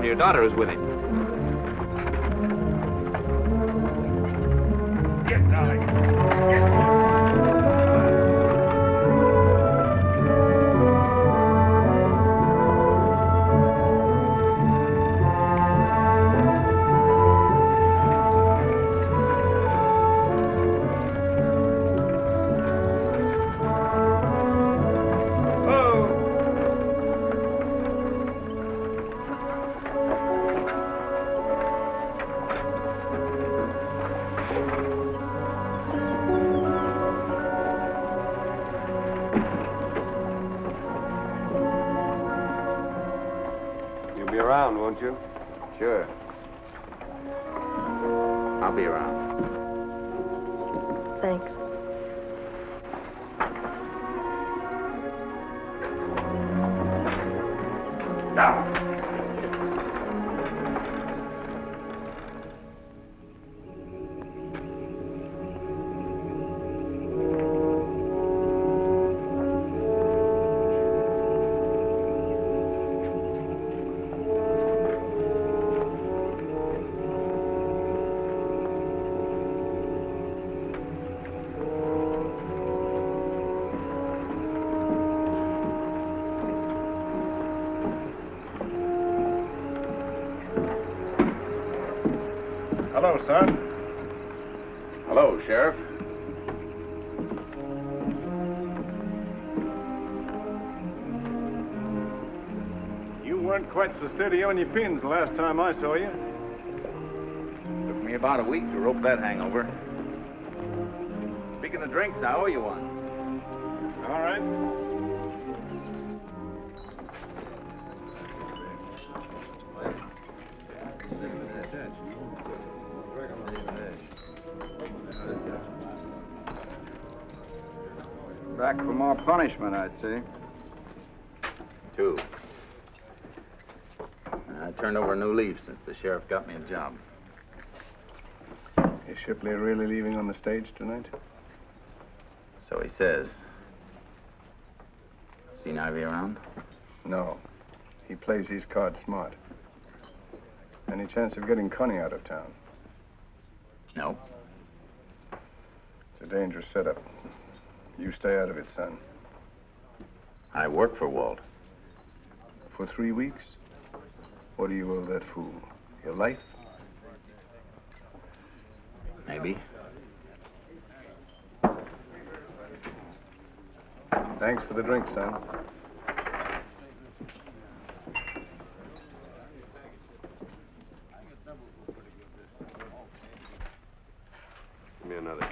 Your daughter is with him. Get, darling. Get. Won't you? Sure. I'll be around. Thanks. Now. Hello, son. Hello, Sheriff. You weren't quite so steady on your pins the last time I saw you. Took me about a week to rope that hangover. Speaking of drinks, I owe you one. All right. Back for more punishment, I see. 2. I turned over a new leaf since the sheriff got me a job. Is Shipley really leaving on the stage tonight? So he says. Seen Ivey around? No. He plays his cards smart. Any chance of getting Connie out of town? No. It's a dangerous setup. You stay out of it, son. I work for Walt. For 3 weeks? What do you owe that fool? Your life? Maybe. Thanks for the drink, son. Give me another.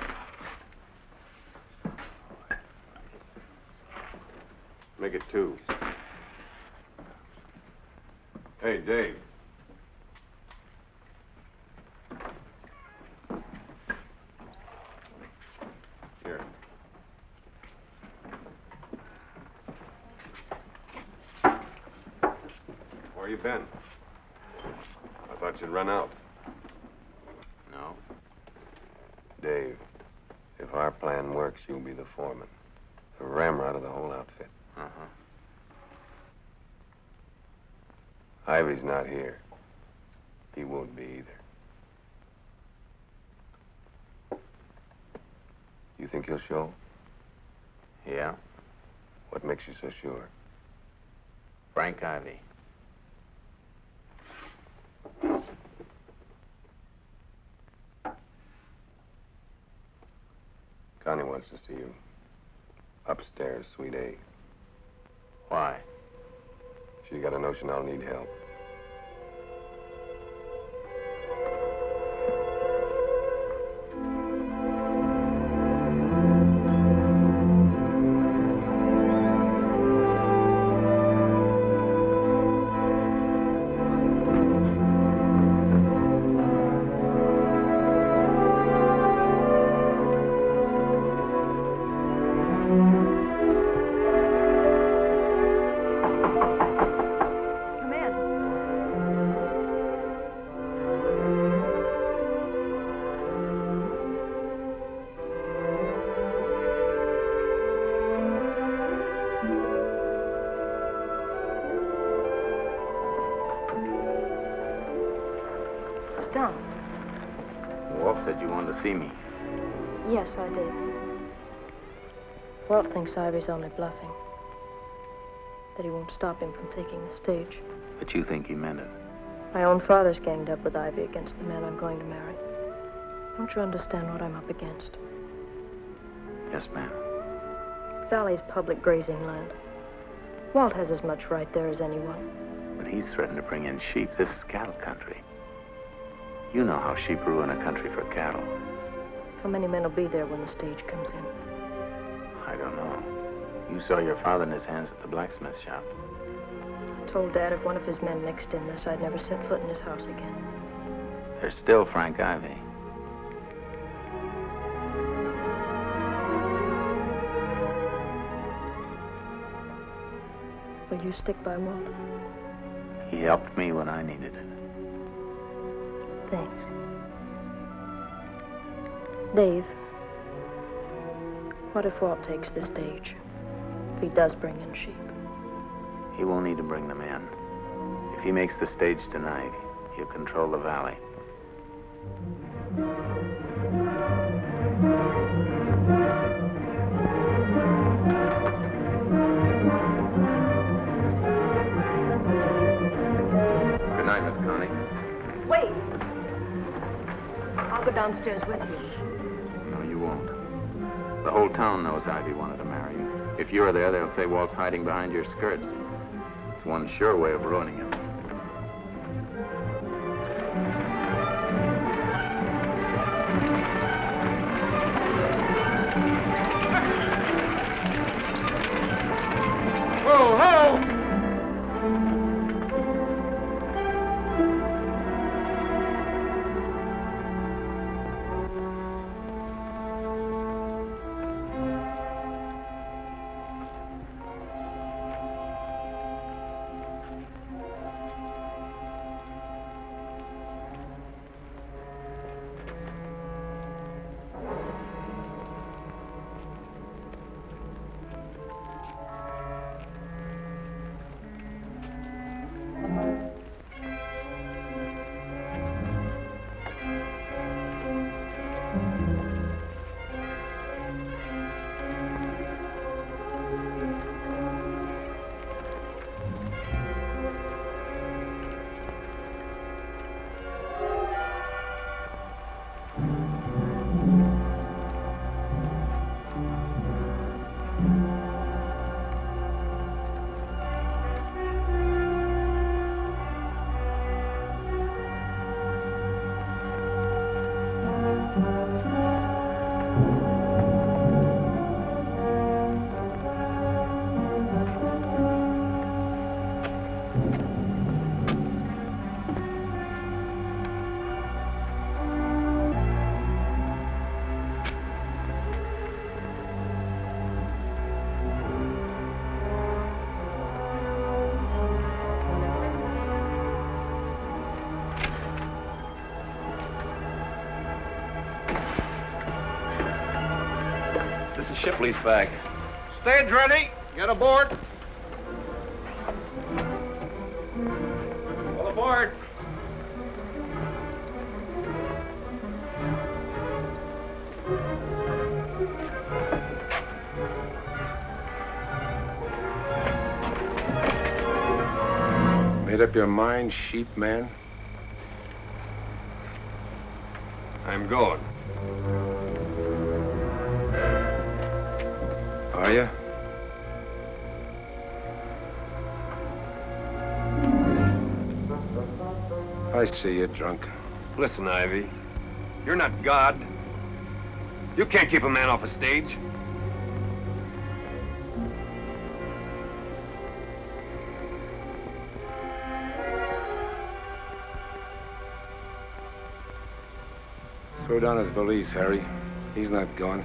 Make it 2. Hey, Dave. Here. Where you been? I thought you'd run out. No. Dave, if our plan works, you'll be the foreman. The ramrod of the whole outfit. Uh-huh. Ivey's not here. He won't be either. You think he'll show? Yeah. What makes you so sure? Frank Ivey. Connie wants to see you. Upstairs, Suite A. Why? She got a notion I'll need help. Come in. see me? Yes, I did. Walt thinks Ivey's only bluffing. That he won't stop him from taking the stage. But you think he meant it. My own father's ganged up with Ivey against the man I'm going to marry. Don't you understand what I'm up against? Yes, ma'am. The valley's public grazing land. Walt has as much right there as anyone. But he's threatened to bring in sheep. This is cattle country. You know how sheep ruin a country for cattle. How many men will be there when the stage comes in? I don't know. You saw your father in his hands at the blacksmith shop. I told Dad if one of his men mixed in this, I'd never set foot in his house again. There's still Frank Ivey. Will you stick by Walt? He helped me when I needed it. Thanks. Dave, what if Walt takes the stage? If he does bring in sheep? He won't need to bring them in. If he makes the stage tonight, he'll control the valley. Good night, Miss Connie. Wait! I'll go downstairs with you. No, you won't. The whole town knows Ivy wanted to marry you. If you're there, they'll say Walt's hiding behind your skirts. It's one sure way of ruining him. Whoa, ho! Shipley's back. Stage ready. Get aboard. All aboard. Made up your mind, sheepman? I'm going. Are you? I see you're drunk. Listen, Ivy. You're not God. You can't keep a man off a stage. Throw down his valise, Harry. He's not gone.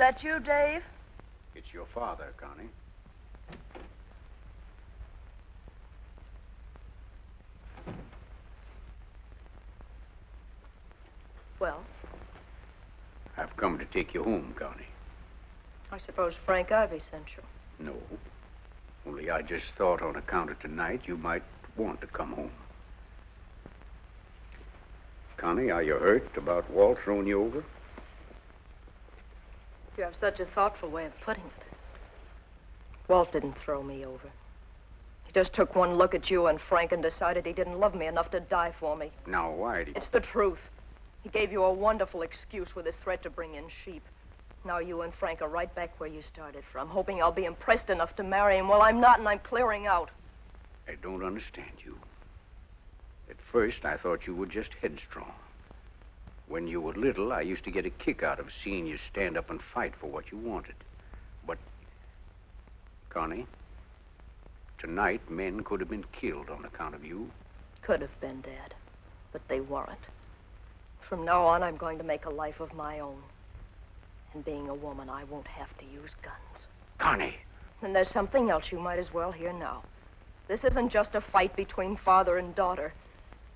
that you, Dave? It's your father, Connie. Well? I've come to take you home, Connie. I suppose Frank Ivey sent you. No. Only I just thought on account of tonight you might want to come home. Connie, are you hurt about Walt throwing you over? You have such a thoughtful way of putting it. Walt didn't throw me over. He just took one look at you and Frank and decided he didn't love me enough to die for me. Now, why did he... It's the truth. He gave you a wonderful excuse with his threat to bring in sheep. Now you and Frank are right back where you started from, hoping I'll be impressed enough to marry him. Well, I'm not, and I'm clearing out. I don't understand you. At first, I thought you were just headstrong. When you were little, I used to get a kick out of seeing you stand up and fight for what you wanted. But, Connie, tonight men could have been killed on account of you. Could have been, Dad, but they weren't. From now on, I'm going to make a life of my own. And being a woman, I won't have to use guns. Connie! And there's something else you might as well hear now. This isn't just a fight between father and daughter.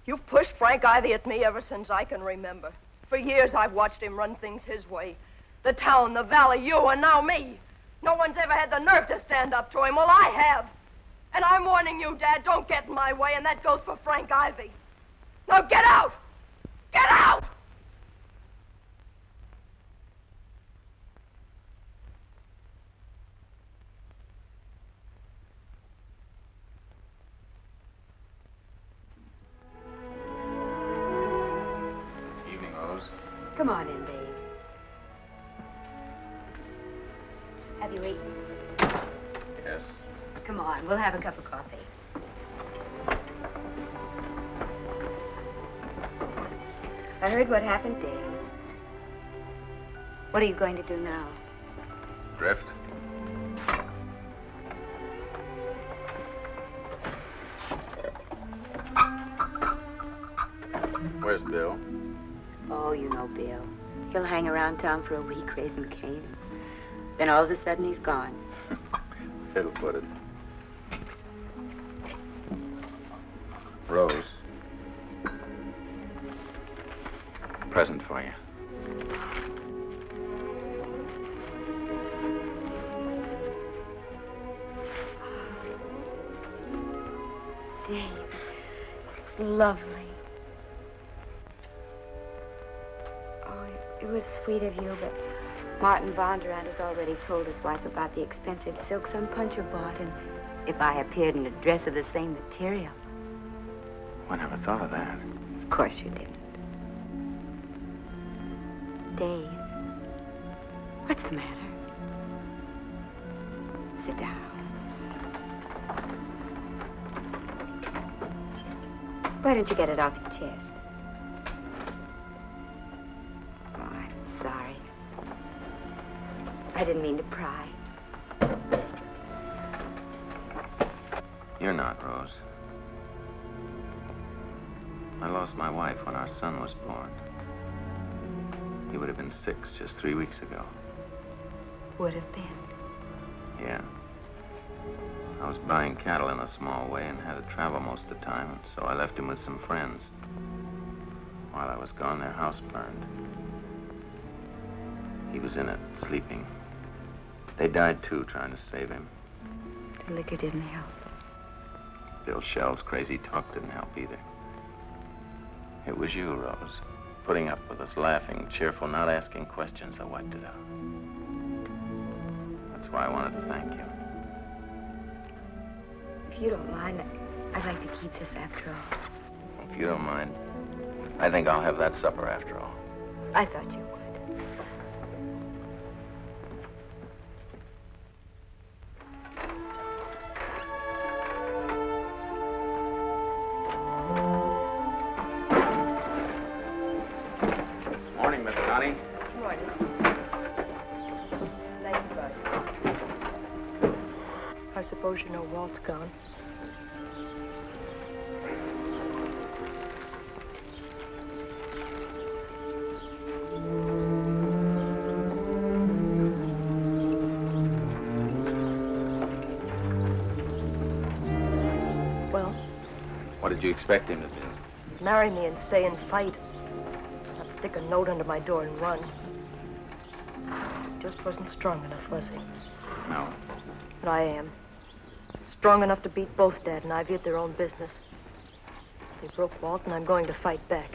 You've pushed Frank Ivey at me ever since I can remember. For years, I've watched him run things his way. The town, the valley, you, and now me. No one's ever had the nerve to stand up to him. Well, I have. And I'm warning you, Dad, don't get in my way, and that goes for Frank Ivey. Now get out! Get out! Evening, Rose. Come on in, Dave. Have you eaten? Yes. Come on, we'll have a cup of coffee. I heard what happened, Dave. What are you going to do now? Drift? Where's Bill? Oh, you know Bill. He'll hang around town for a week raising cane. Then all of a sudden he's gone. Fiddle put it. Rose. Present for you. Dave, it's lovely. Oh, it was sweet of you, but Martin Bondurant has already told his wife about the expensive silk some puncher bought, and if I appeared in a dress of the same material. I never thought of that. Of course you didn't. Dave, what's the matter? Sit down. Why don't you get it off your chest? Oh, I'm sorry. I didn't mean to pry. You're not, Rose. I lost my wife when our son was born. He would have been 6 just 3 weeks ago. Would have been. Yeah. I was buying cattle in a small way and had to travel most of the time, so I left him with some friends. While I was gone, their house burned. He was in it, sleeping. They died, too, trying to save him. The liquor didn't help. Bill Shell's crazy talk didn't help either. It was you, Rose. Putting up with us, laughing, cheerful, not asking questions that wiped it out. That's why I wanted to thank you. If you don't mind, I'd like to keep this after all. If you don't mind, I think I'll have that supper after all. I thought you would. Morning, Miss Connie. Right. Thank you, guys. I suppose you know Walt's gone. What'd you expect him to do? Marry me and stay and fight. Not stick a note under my door and run. He just wasn't strong enough, was he? No. But I am. Strong enough to beat both Dad and Ivy at their own business. They broke Walt, and I'm going to fight back.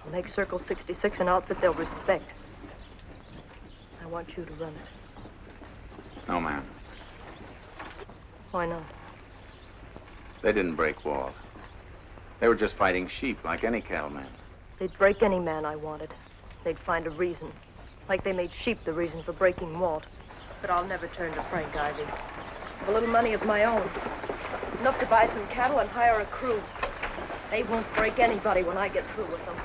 I'll make Circle 66 an outfit they'll respect. I want you to run it. No, ma'am. Why not? They didn't break Walt. They were just fighting sheep like any cattleman. They'd break any man I wanted. They'd find a reason. Like they made sheep the reason for breaking Walt. But I'll never turn to Frank Ivey. I have a little money of my own. Enough to buy some cattle and hire a crew. They won't break anybody when I get through with them.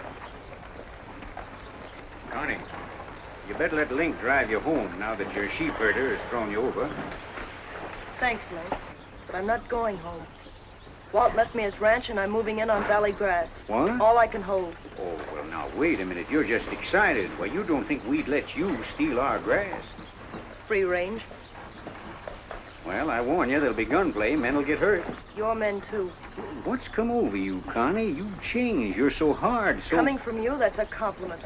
Connie, you better let Link drive you home now that your sheep herder has thrown you over. Thanks, Link. But I'm not going home. Walt left me his ranch, and I'm moving in on Valley Grass. What? All I can hold. Oh, well, now, wait a minute. You're just excited. Well, you don't think we'd let you steal our grass. Free range. Well, I warn you, there'll be gunplay. Men will get hurt. Your men, too. What's come over you, Connie? You've changed. You're so hard, so... Coming from you, that's a compliment.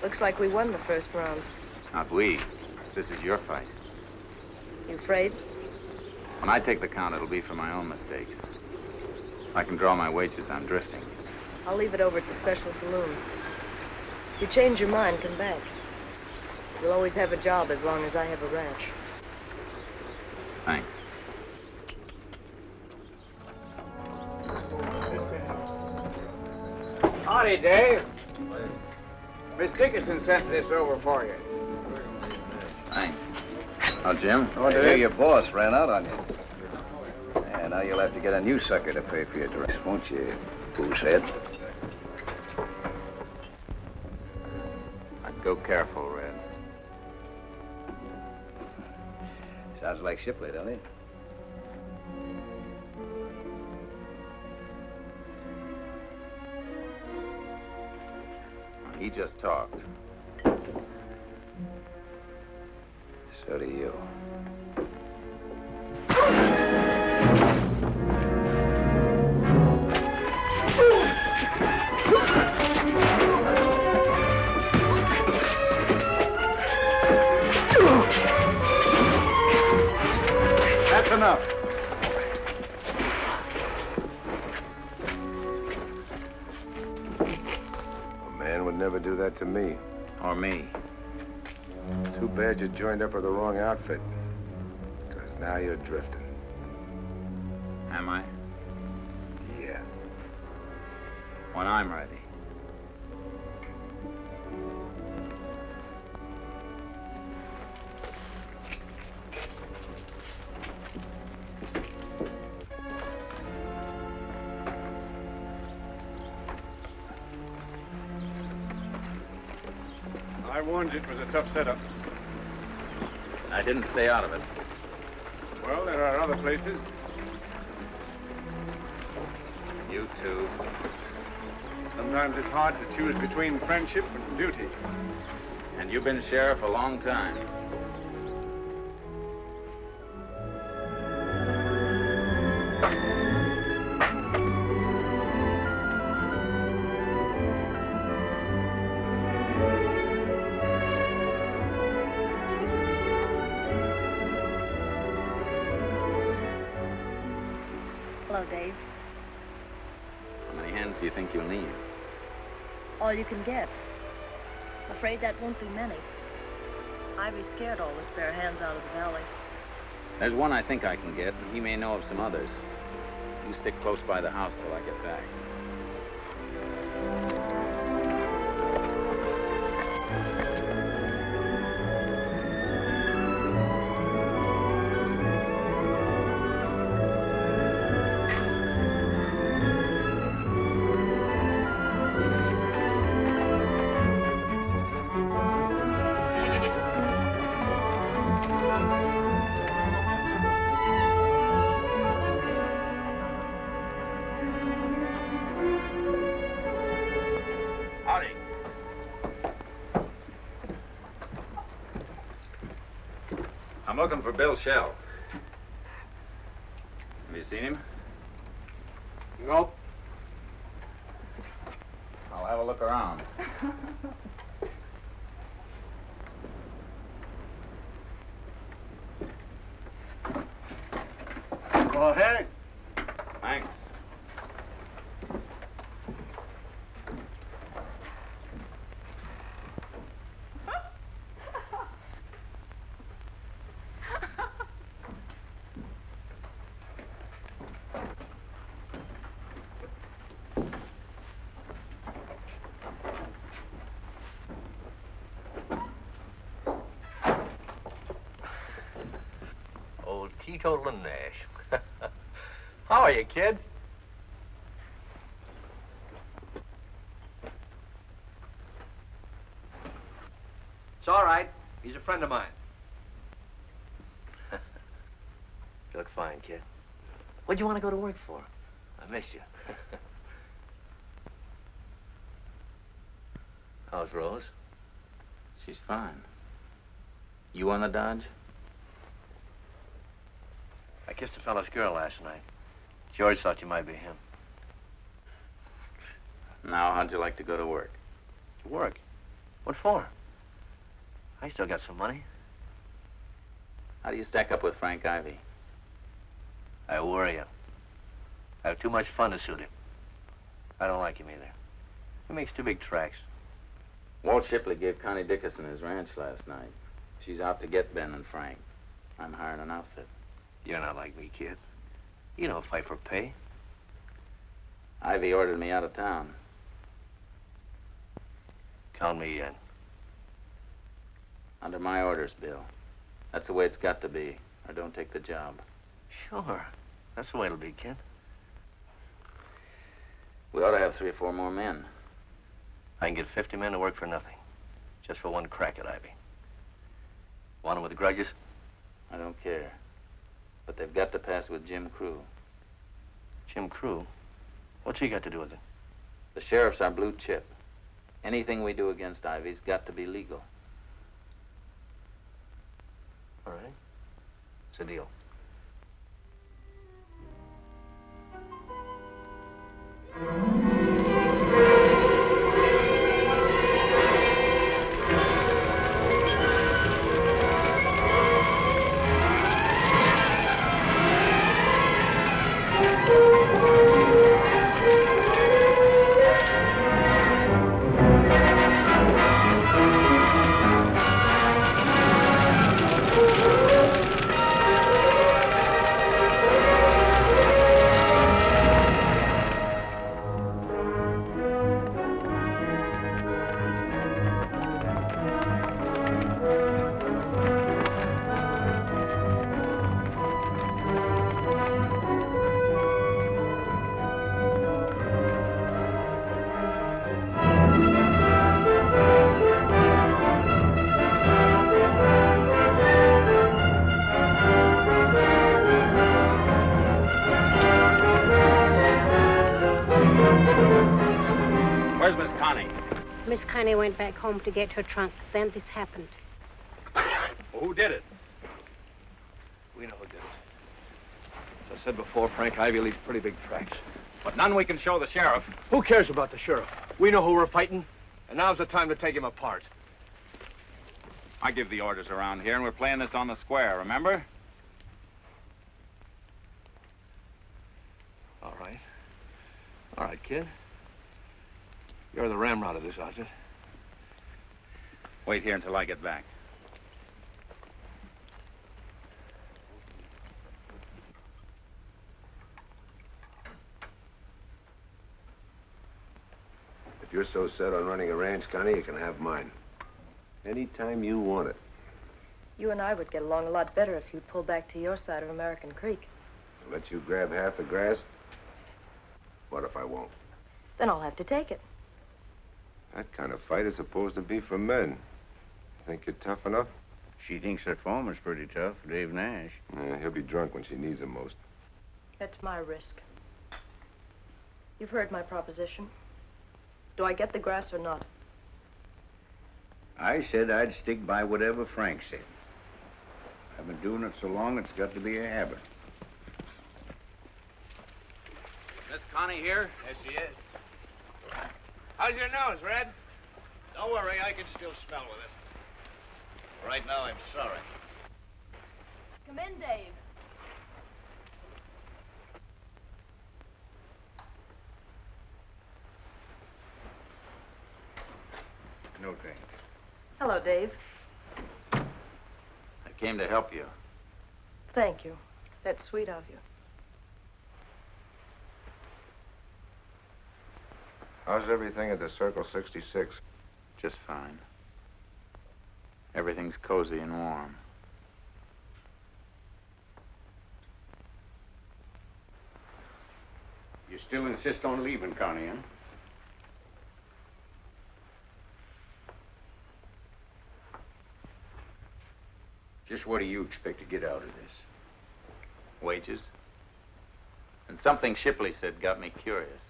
Looks like we won the first round. Not we. This is your fight. You afraid? When I take the count, it'll be for my own mistakes. If I can draw my wages, I'm drifting. I'll leave it over at the special saloon. If you change your mind, come back. You'll always have a job as long as I have a ranch. Thanks. Howdy, Dave. Miss Dickason sent this over for you. Thanks. Oh, Jim? I hear your boss ran out on you. And now you'll have to get a new sucker to pay for your dress, won't you, goosehead? I'd go careful, Red. Sounds like Shipley, don't it? He just talked. So do you. That's enough. Would never do that to me. Or me. Too bad you joined up with the wrong outfit. Because now you're drifting. Am I? Yeah. When I'm ready. I warned you it was a tough setup. I didn't stay out of it. Well, there are other places. You too. Sometimes it's hard to choose between friendship and duty. And you've been sheriff a long time. Hello, Dave. How many hands do you think you'll need? All you can get. Afraid that won't be many. Ivy's scared all the spare hands out of the valley. There's one I think I can get, and he may know of some others. You stick close by the house till I get back. I'm looking for Bill Shell. Have you seen him? Nope. I'll have a look around. Go ahead. Thanks. Old teetotal Nash. How are you, kid? It's all right. He's a friend of mine. You look fine, kid. What'd you want to go to work for? I miss you. How's Rose? She's fine. You on the Dodge? I kissed a fellow's girl last night. George thought you might be him. Now, how'd you like to go to work? Work? What for? I still got some money. How do you stack up with Frank Ivey? I worry you. I have too much fun to suit him. I don't like him either. He makes too big tracks. Walt Shipley gave Connie Dickason his ranch last night. She's out to get Ben and Frank. I'm hiring an outfit. You're not like me, kid. You don't fight for pay. Ivey ordered me out of town. Count me in. Under my orders, Bill. That's the way it's got to be. I don't take the job. Sure. That's the way it'll be, kid. We ought to have 3 or 4 more men. I can get 50 men to work for nothing. Just for one crack at Ivey. Want them with grudges? I don't care. But they've got to pass with Jim Crew. Jim Crew? What's he got to do with it? The sheriff's our blue chip. Anything we do against Ivey's got to be legal. All right. It's a deal. Where's Miss Connie? Miss Connie went back home to get her trunk. Then this happened. Well, who did it? We know who did it. As I said before, Frank Ivey leaves pretty big tracks. But none we can show the sheriff. Who cares about the sheriff? We know who we're fighting, and now's the time to take him apart. I give the orders around here, and we're playing this on the square, remember? All right. All right, kid. You're the Ramrod of this outfit. Wait here until I get back. If you're so set on running a ranch, Connie, you can have mine. Anytime you want it. You and I would get along a lot better if you'd pull back to your side of American Creek. I'll let you grab half the grass. What if I won't? Then I'll have to take it. That kind of fight is supposed to be for men. Think you're tough enough? She thinks that foreman's pretty tough, Dave Nash. Yeah, he'll be drunk when she needs him most. That's my risk. You've heard my proposition. Do I get the grass or not? I said I'd stick by whatever Frank said. I've been doing it so long, it's got to be a habit. Miss Connie here? Yes, she is. How's your nose, Red? Don't worry, I can still smell with it. Right now, I'm sorry. Come in, Dave. No thanks. Hello, Dave. I came to help you. Thank you. That's sweet of you. How's everything at the Circle 66? Just fine. Everything's cozy and warm. You still insist on leaving, Connie, huh? Just what do you expect to get out of this? Wages. And something Shipley said got me curious.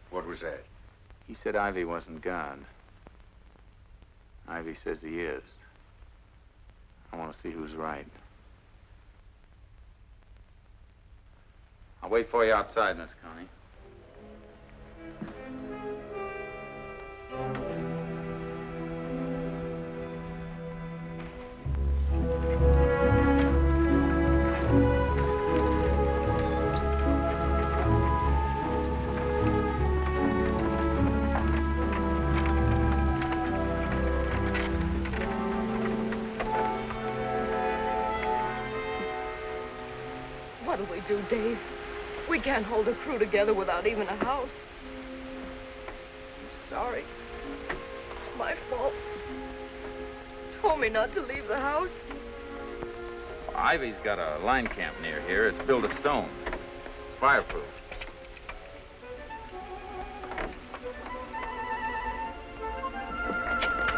What was that? He said Ivey wasn't God. Ivey says he is. I want to see who's right. I'll wait for you outside, Miss Connie. What'll we do, Dave? We can't hold a crew together without even a house. I'm sorry. It's my fault. You told me not to leave the house. Ivey's got a line camp near here. It's built of stone. It's fireproof.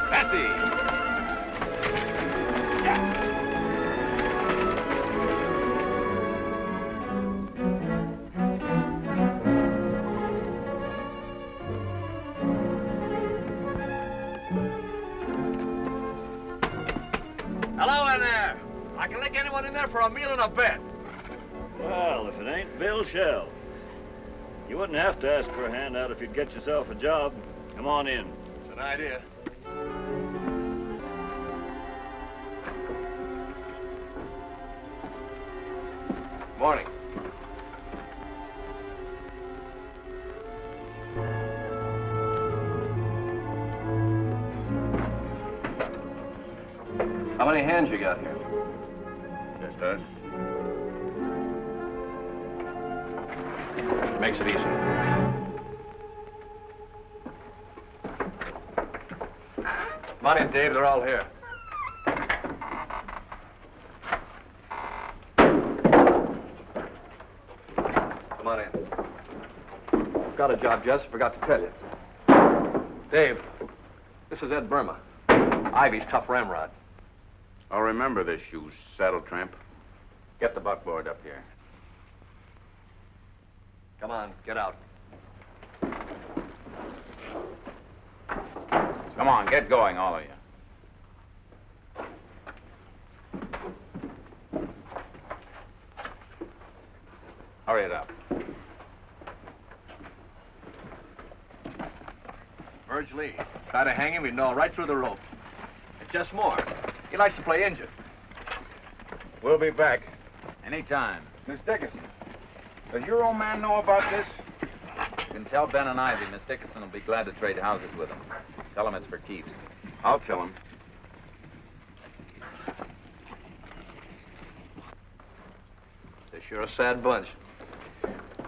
Bessie! Hello in there. I can lick anyone in there for a meal and a bed. Well, if it ain't Bill Shell. You wouldn't have to ask for a handout if you'd get yourself a job. Come on in. It's an idea. Morning. How many hands you got here? Just us. Makes it easy. Bonnie and Dave, they're all here. Come on in. Got a job, Jess. Forgot to tell you. Dave, this is Ed Burma. Ivey's tough ramrod. I'll remember this, you saddle tramp. Get the buckboard up here. Come on, get out. Come on, get going, all of you. Hurry it up. Verge Lee. Try to hang him, he'd gnaw right through the rope. And just more. He likes to play injured. We'll be back. Anytime. Miss Dickason, does your old man know about this? You can tell Ben and Ivey Miss Dickason will be glad to trade houses with him. Tell him it's for keeps. I'll tell him. They're sure a sad bunch.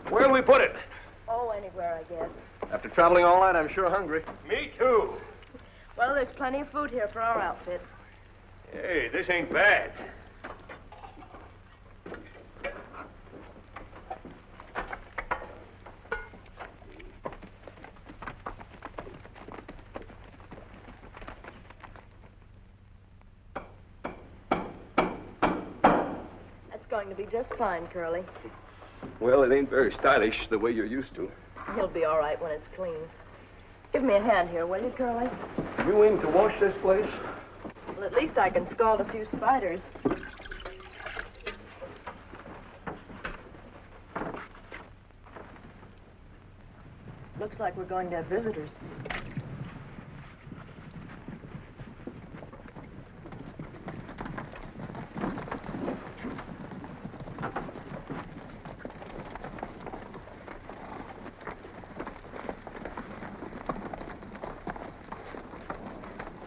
Where'll we put it? Oh, anywhere, I guess. After traveling all night, I'm sure hungry. Me too. Well, there's plenty of food here for our outfit. Hey, this ain't bad. That's going to be just fine, Curly. Well, it ain't very stylish the way you're used to. He'll be all right when it's clean. Give me a hand here, will you, Curly? You aim to wash this place? Well, at least I can scald a few spiders. Looks like we're going to have visitors.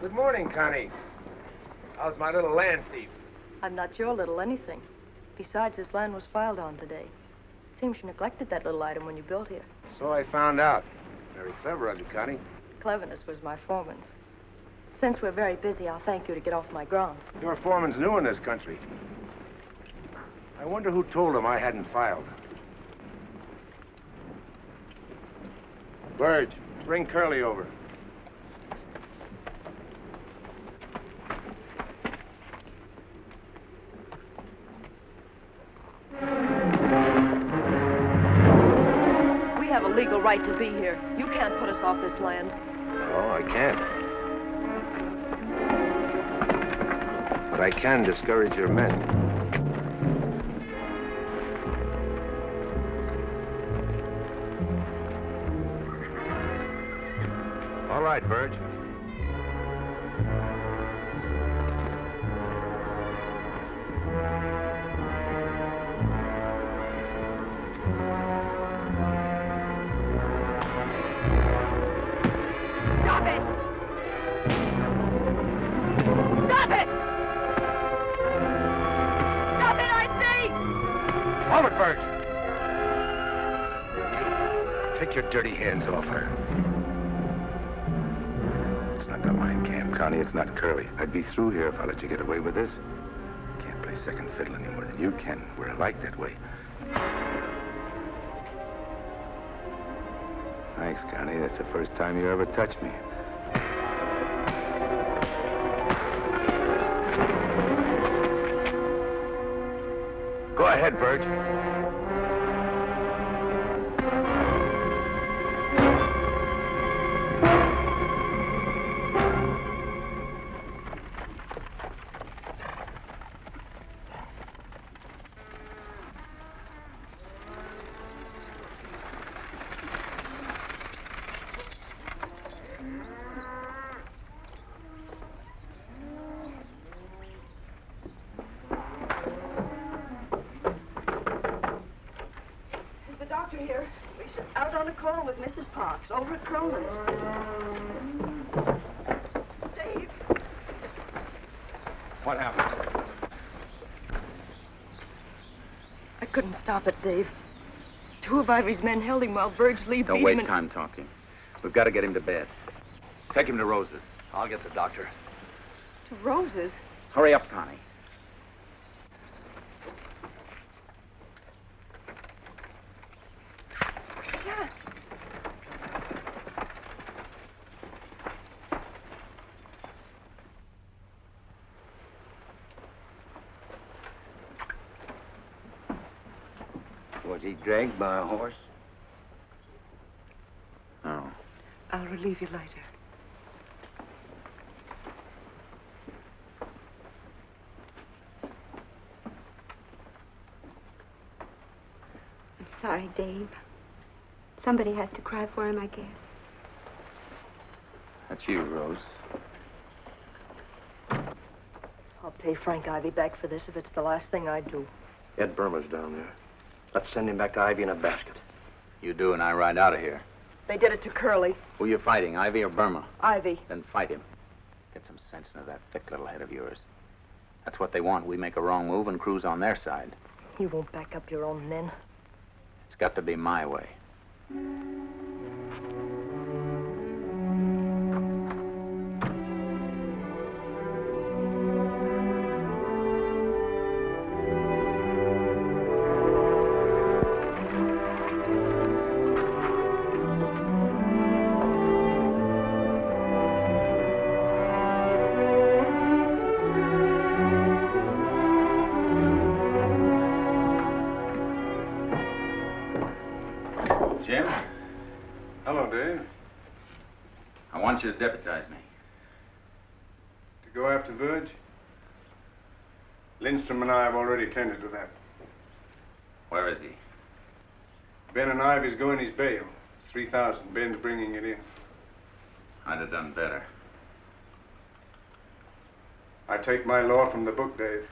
Good morning, Connie. How's my little land thief? I'm not your little anything. Besides, this land was filed on today. It seems you neglected that little item when you built here. So I found out. Very clever of you, Connie. Cleverness was my foreman's. Since we're very busy, I'll thank you to get off my ground. Your foreman's new in this country. I wonder who told him I hadn't filed. Burge, bring Curly over. We have a legal right to be here. You can't put us off this land. No, I can't. But I can discourage your men. All right, Burge. Stop it! Stop it! Stop it, I say! Hold it, Burge! Take your dirty hands off her. It's not the line camp, Connie. It's not Curly. I'd be through here if I let you get away with this. Can't play second fiddle any more than you can. We're alike that way. Thanks, Connie. That's the first time you ever touched me. Go ahead, Burge. Here. We should out on a call with Mrs. Parks over at Cronin's. Dave. What happened? I couldn't stop it, Dave. Two of Ivy's men held him while Burge Lee beat him. Don't waste time talking. We've got to get him to bed. Take him to Rose's. I'll get the doctor. To Rose's? Hurry up, Connie. Yeah. Was he dragged by a horse? No. I'll relieve you later. I'm sorry, Dave. Somebody has to cry for him, I guess. That's you, Rose. I'll pay Frank Ivey back for this if it's the last thing I do. Ed Burma's down there. Let's send him back to Ivy in a basket. You do, and I ride out of here. They did it to Curly. Who you fighting, Ivy or Burma? Ivy. Then fight him. Get some sense into that thick little head of yours. That's what they want. We make a wrong move and cruise on their side. You won't back up your own men. It's got to be my way. Jim? Hello, Dave. I want you to deputize me. To go after Verge? Lindstrom and I have already tended to that. Where is he? Ben and Ivy's going his bail. 3,000. Ben's bringing it in. I'd have done better. I take my law from the book, Dave.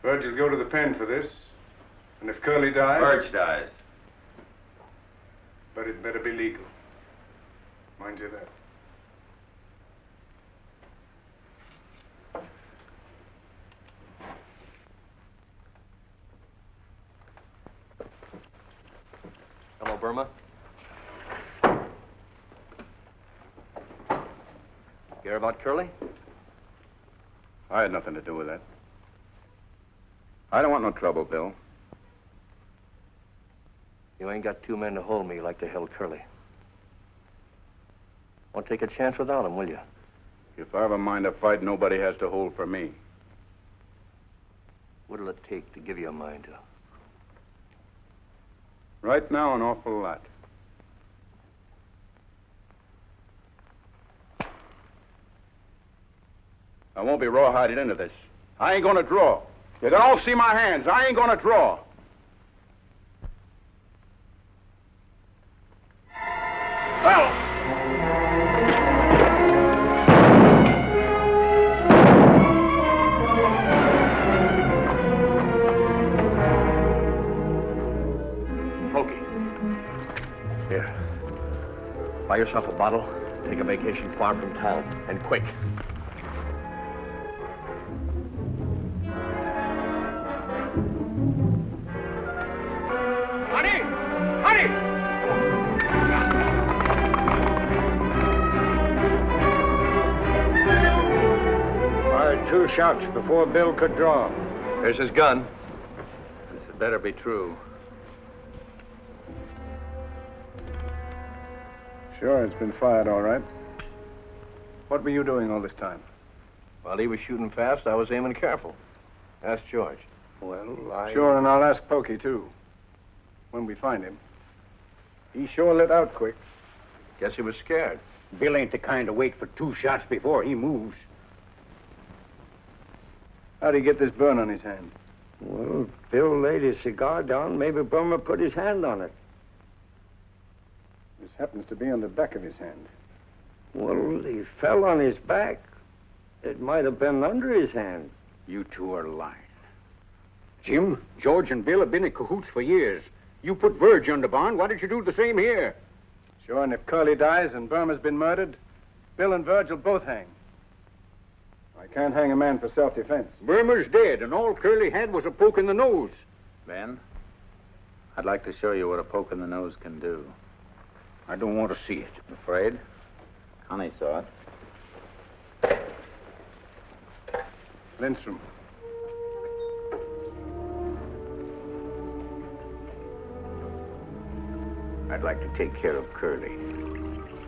Virgil'll go to the pen for this. And if Curly dies... Virg dies. But it better be legal. Mind you that. Hello, Burma. Hear about Curly? I had nothing to do with that. I don't want no trouble, Bill. You ain't got 2 men to hold me like they held Curly. Won't take a chance without him, will you? If I ever mind a fight, nobody has to hold for me. What'll it take to give you a mind to? Right now, an awful lot. I won't be rawhided into this. I ain't gonna draw. You can all see my hands. I ain't gonna draw. Buy yourself a bottle, take a vacation far from town, and quick. Honey! Honey! Fired 2 shots before Bill could draw. Here's his gun. This had better be true. Sure, it's been fired, all right. What were you doing all this time? While he was shooting fast, I was aiming careful. Ask George. Well, Sure, and I'll ask Pokey, too. When we find him. He sure lit out quick. Guess he was scared. Bill ain't the kind to wait for 2 shots before he moves. How'd he get this burn on his hand? Well, Bill laid his cigar down. Maybe Burma put his hand on it. This happens to be on the back of his hand. Well, he fell on his back. It might have been under his hand. You 2 are lying. Jim, George, and Bill have been in cahoots for years. You put Virg under bond. Why don't you do the same here? Sure, and if Curly dies and Burma's been murdered, Bill and Virg will both hang. I can't hang a man for self-defense. Burma's dead, and all Curly had was a poke in the nose. Ben, I'd like to show you what a poke in the nose can do. I don't want to see it. Afraid? Connie saw it. Lindstrom. I'd like to take care of Curly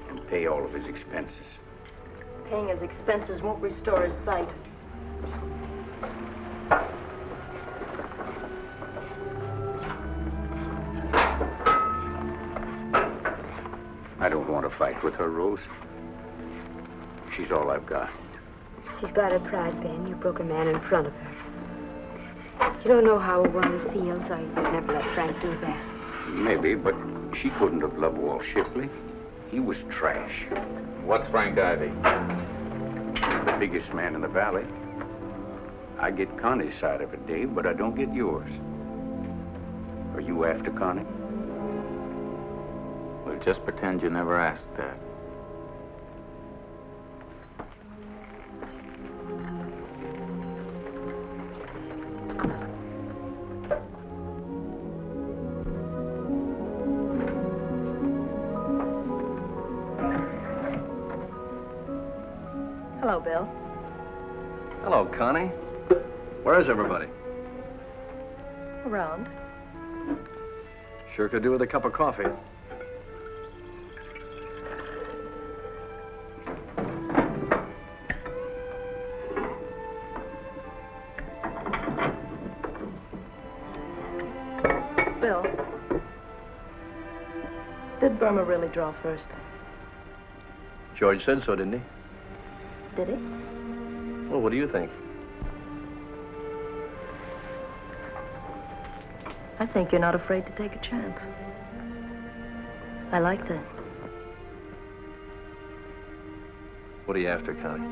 and pay all of his expenses. Paying his expenses won't restore his sight. I don't want to fight with her, Rose. She's all I've got. She's got her pride, Ben. You broke a man in front of her. You don't know how a woman feels. I'd never let Frank do that. Maybe, but she couldn't have loved Walt Shipley. He was trash. What's Frank Ivey? The biggest man in the valley. I get Connie's side of it, Dave, but I don't get yours. Are you after Connie? Well, just pretend you never asked that. Hello, Bill. Hello, Connie. Where is everybody? Around. Sure could do with a cup of coffee. Bill. Did Burma really draw first? George said so, didn't he? Did he? Well, what do you think? I think you're not afraid to take a chance. I like that. What are you after, Connie?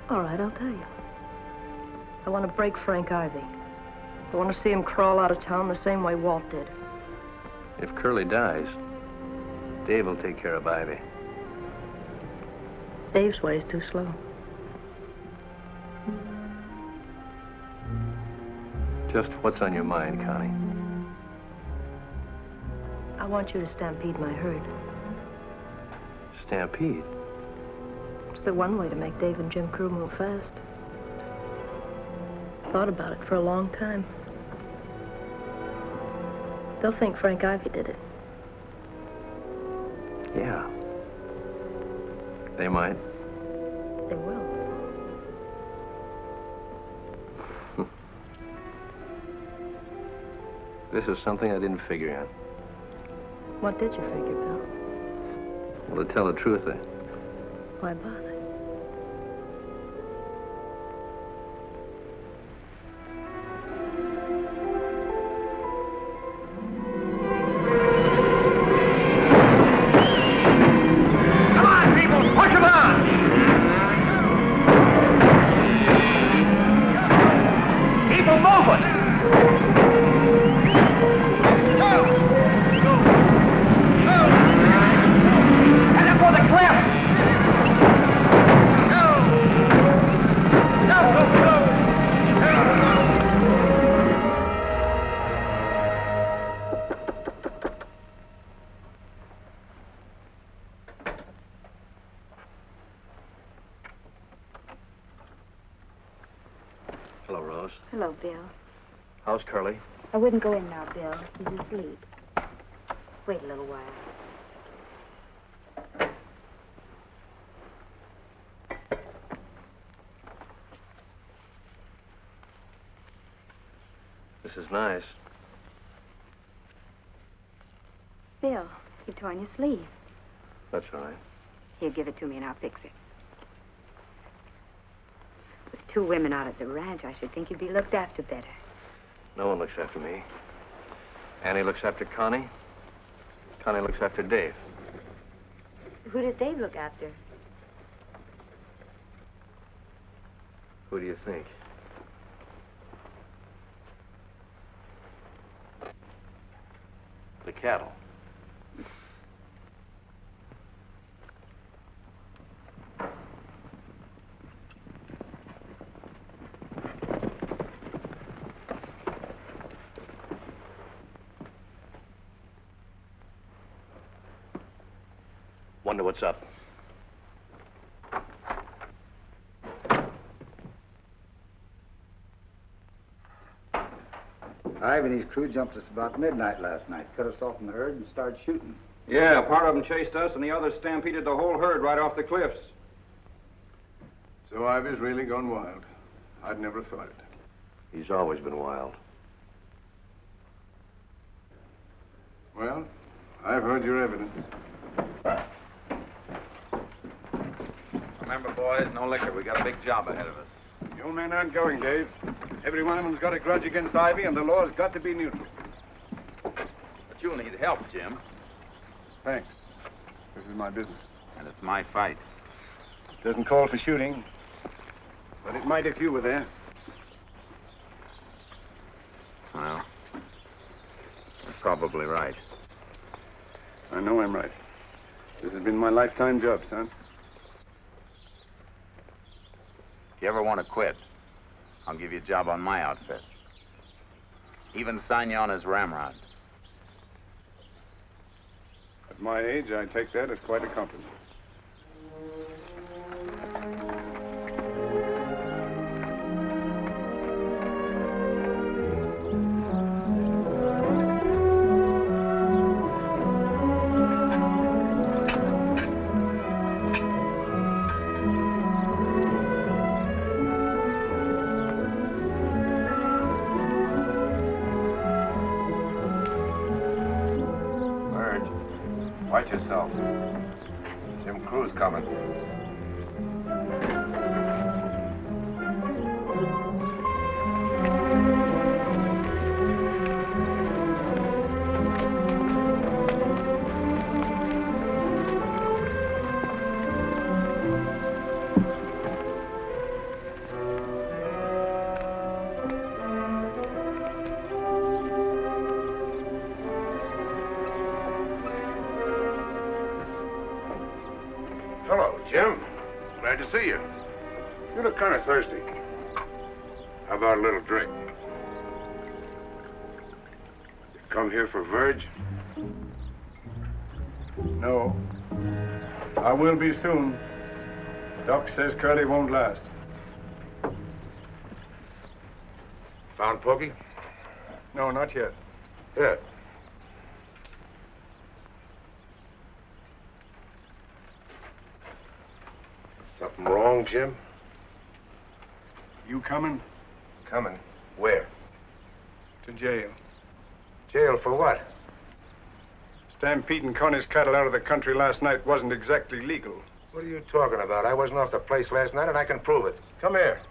All right, I'll tell you. I want to break Frank Ivey. I want to see him crawl out of town the same way Walt did. If Curly dies, Dave will take care of Ivy. Dave's way is too slow. Just what's on your mind, Connie? I want you to stampede my herd. Stampede? It's the one way to make Dave and Jim Crew move fast. Thought about it for a long time. They'll think Frank Ivey did it. Yeah. They might. They will. This is something I didn't figure out. What did you figure, Bill? Well, to tell the truth, Why bother? Hello, Rose. Hello, Bill. How's Curly? I wouldn't go in now, Bill. He's asleep. Wait a little while. This is nice. Bill, you torn your sleeve. That's all right. Here, give it to me and I'll fix it. With 2 women out at the ranch, I should think you'd be looked after better. No one looks after me. Annie looks after Connie. Connie looks after Dave. Who does Dave look after? Who do you think? The cattle. Wonder what's up. Ivey and his crew jumped us about midnight last night, cut us off from the herd and started shooting. Yeah, part of them chased us and the others stampeded the whole herd right off the cliffs. So Ivey's really gone wild. I'd never thought it. He's always been wild. Well, I've heard your evidence. Remember, boys, no liquor. We got a big job ahead of us. Your men aren't going, Dave. Every one of them's got a grudge against Ivey, and the law's got to be neutral. But you'll need help, Jim. Thanks. This is my business. And it's my fight. It doesn't call for shooting, but it might if you were there. Well, you're probably right. I know I'm right. This has been my lifetime job, son. If you ever want to quit, I'll give you a job on my outfit. Even sign you on as Ramrod. At my age, I take that as quite a compliment. Watch yourself. Jim Crew's coming. to see you. You look kind of thirsty. How about a little drink? You come here for Verge? No. I will be soon. Doc says Curly won't last. Found Pokey? No, not yet. Here. Something wrong, Jim? You coming? Coming. Where? To jail. Jail for what? Stampeding Connie's cattle out of the country last night wasn't exactly legal. What are you talking about? I wasn't off the place last night, and I can prove it. Come here.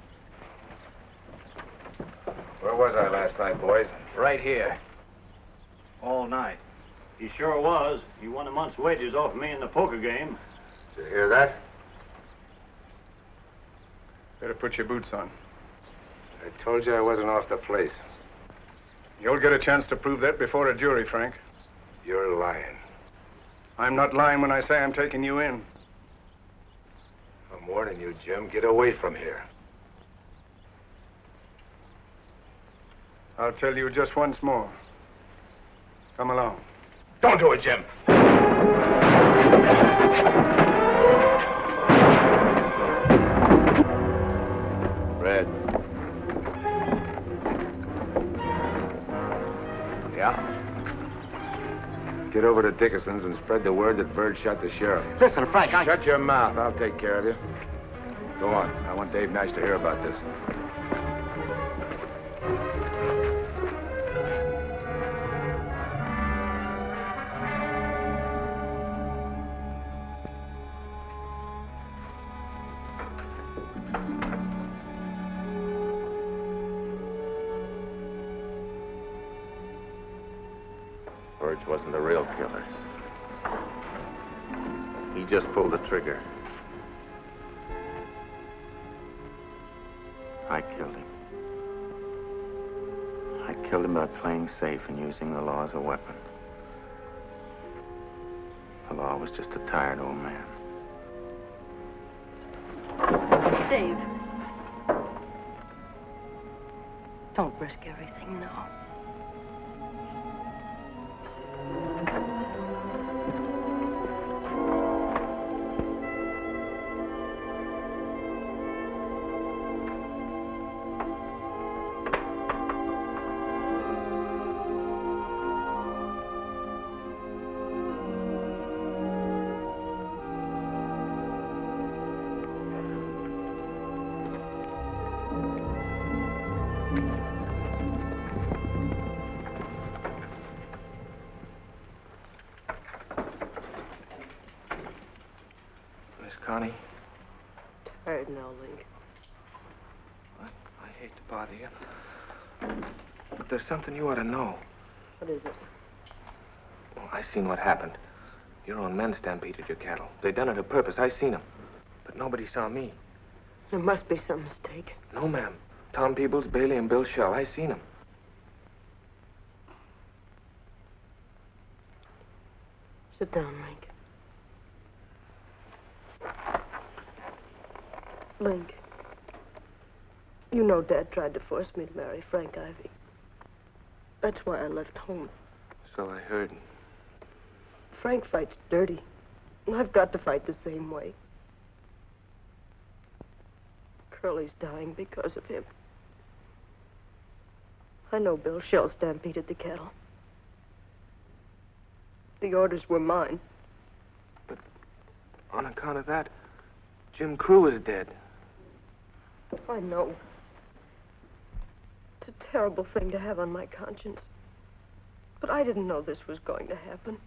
Where was I last night, boys? Right here. All night. He sure was. He won a month's wages off me in the poker game. Did you hear that? Better put your boots on. I told you I wasn't off the place. You'll get a chance to prove that before a jury, Frank. You're lying. I'm not lying when I say I'm taking you in. I'm warning you, Jim. Get away from here. I'll tell you just once more. Come along. Don't do it, Jim. Red. Yeah? Get over to Dickarson's and spread the word that Bird shot the sheriff. Listen, Frank, Shut your mouth. I'll take care of you. Go on. I want Dave Nash to hear about this. Verge wasn't the real killer. He just pulled the trigger. I killed him. I killed him by playing safe and using the law as a weapon. The law was just a tired old man. Dave. Don't risk everything now. Connie? Tired now, Link. I hate to bother you, but there's something you ought to know. What is it? Well, I seen what happened. Your own men stampeded your cattle. They done it on purpose. I seen them. But nobody saw me. There must be some mistake. No, ma'am. Tom Peebles, Bailey, and Bill Shell. I seen them. Sit down, Link. Link, you know Dad tried to force me to marry Frank Ivey. That's why I left home. So I heard. Frank fights dirty, and I've got to fight the same way. Curly's dying because of him. I know Bill Shell stampeded the cattle. The orders were mine. But on account of that, Jim Crew is dead. I know. It's a terrible thing to have on my conscience. But I didn't know this was going to happen.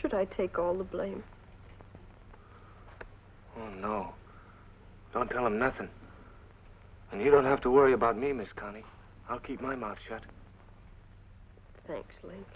Should I take all the blame? Oh, no. Don't tell him nothing. And you don't have to worry about me, Miss Connie. I'll keep my mouth shut. Thanks, Link.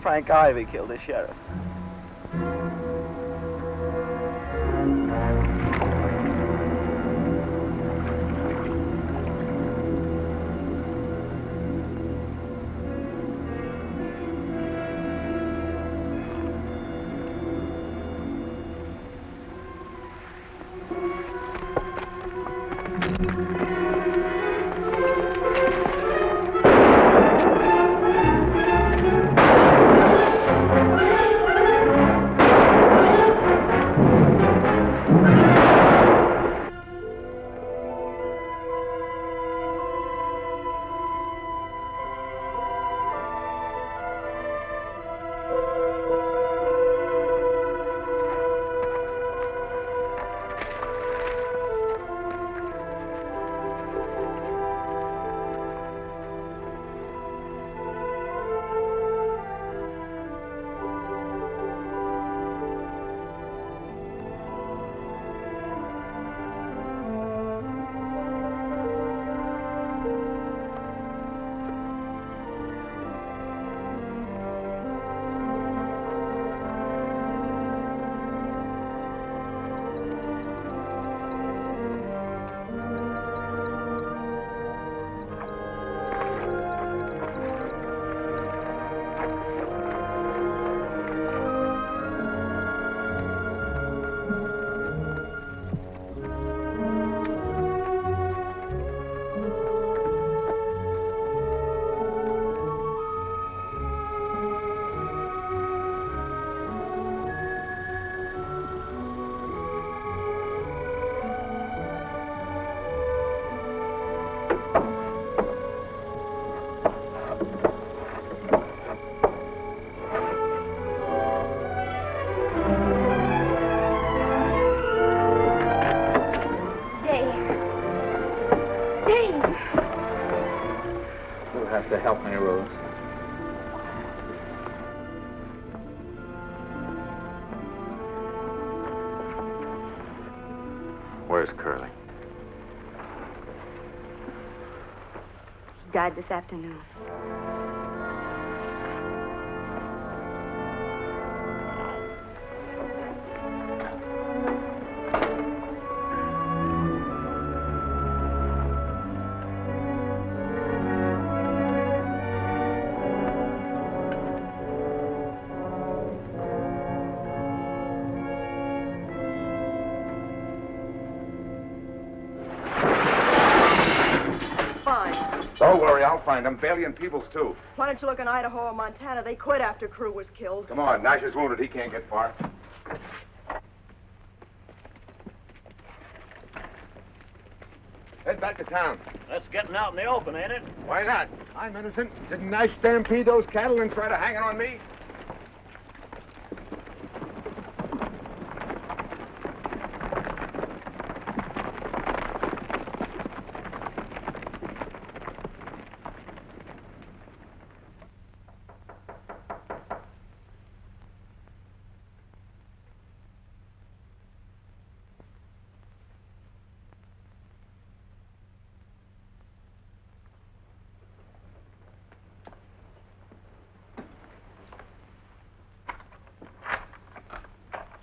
Frank Ivey killed the sheriff. To help me, Rose. Where's Curly? She died this afternoon. Don't worry, I'll find them. Bailey and Peebles, too. Why don't you look in Idaho or Montana? They quit after Crew was killed. Come on, Nash is wounded. He can't get far. Head back to town. That's getting out in the open, ain't it? Why not? I'm innocent. Didn't Nash stampede those cattle and try to hang it on me?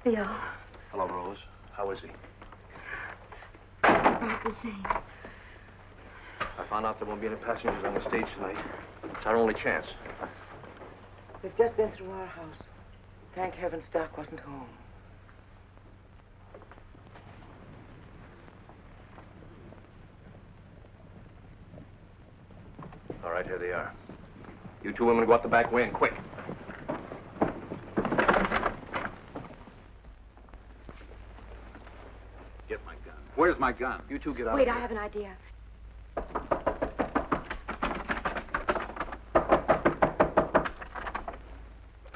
Bill. Hello, Rose. How is he? About the same. I found out there won't be any passengers on the stage tonight. It's our only chance. We've just been through our house. Thank heaven Stock wasn't home. All right, here they are. You two women go out the back way and quick. Get my gun. Where's my gun? You two get out Wait, of I here. have an idea.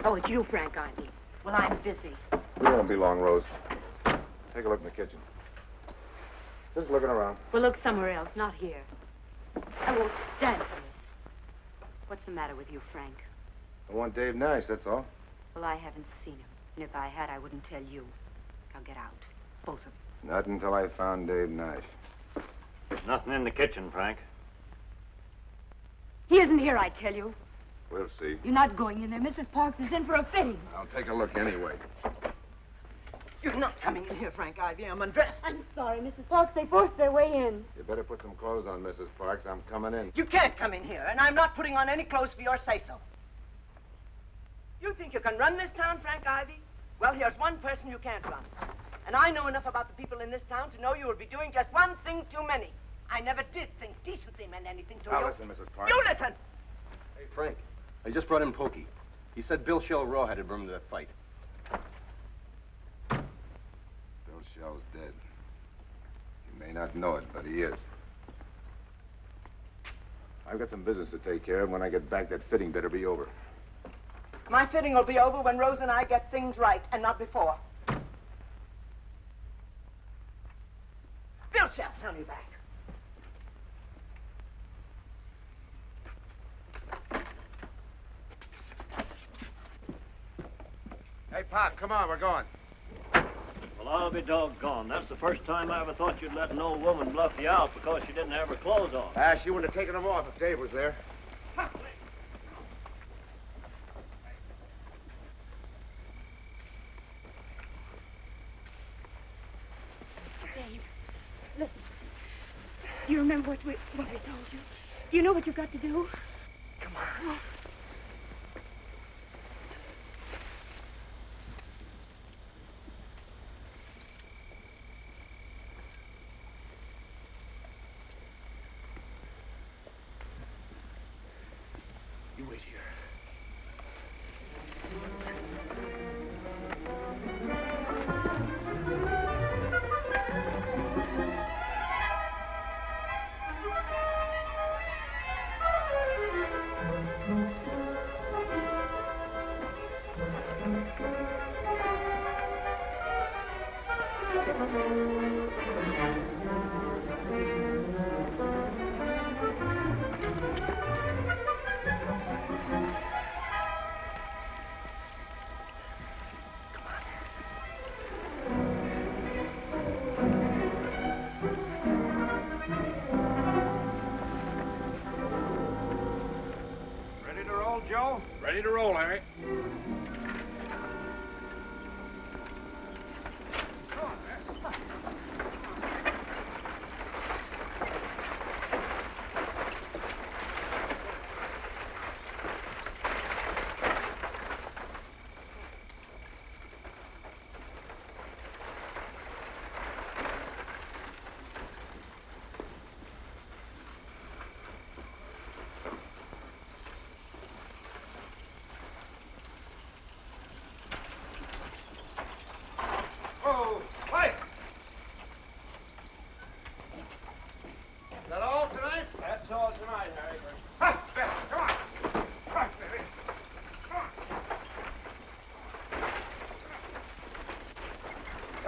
Oh, it's you, Frank Ivey. Well, I'm busy. We won't be long, Rose. Take a look in the kitchen. Just looking around. We'll look somewhere else, not here. I won't stand for this. What's the matter with you, Frank? I want Dave Nash, that's all. Well, I haven't seen him. And if I had, I wouldn't tell you. Now get out. Both of you. Not until I found Dave Nash. Nothing in the kitchen, Frank. He isn't here, I tell you. We'll see. You're not going in there. Mrs. Parks is in for a fitting. I'll take a look anyway. You're not coming in here, Frank Ivey. I'm undressed. I'm sorry, Mrs. Parks. They forced their way in. You better put some clothes on, Mrs. Parks. I'm coming in. You can't come in here, and I'm not putting on any clothes for your say-so. You think you can run this town, Frank Ivey? Well, here's one person you can't run. And I know enough about the people in this town to know you will be doing just one thing too many. I never did think decency meant anything to Now you. listen, Mrs. Parks. You listen! Hey, Frank, I just brought in Pokey. He said Bill Shell rawheaded him to that fight. Bill Shell's dead. You may not know it, but he is. I've got some business to take care of. When I get back, that fitting better be over. My fitting will be over when Rose and I get things right, and not before. Bill Shell, tell me back. Hey, Pop, come on, we're going. Well, I'll be doggone. That's the first time I ever thought you'd let an old woman bluff you out because she didn't have her clothes on. She wouldn't have taken them off if Dave was there. Dave, listen. You remember what we told you? Do you know what you've got to do? Come on. You wait here. Ready to roll, Joe? Ready to roll, Harry. Oh, wait! Is that all tonight? That's all tonight, Harry. Ha! There, come on! Come on, baby. Come on.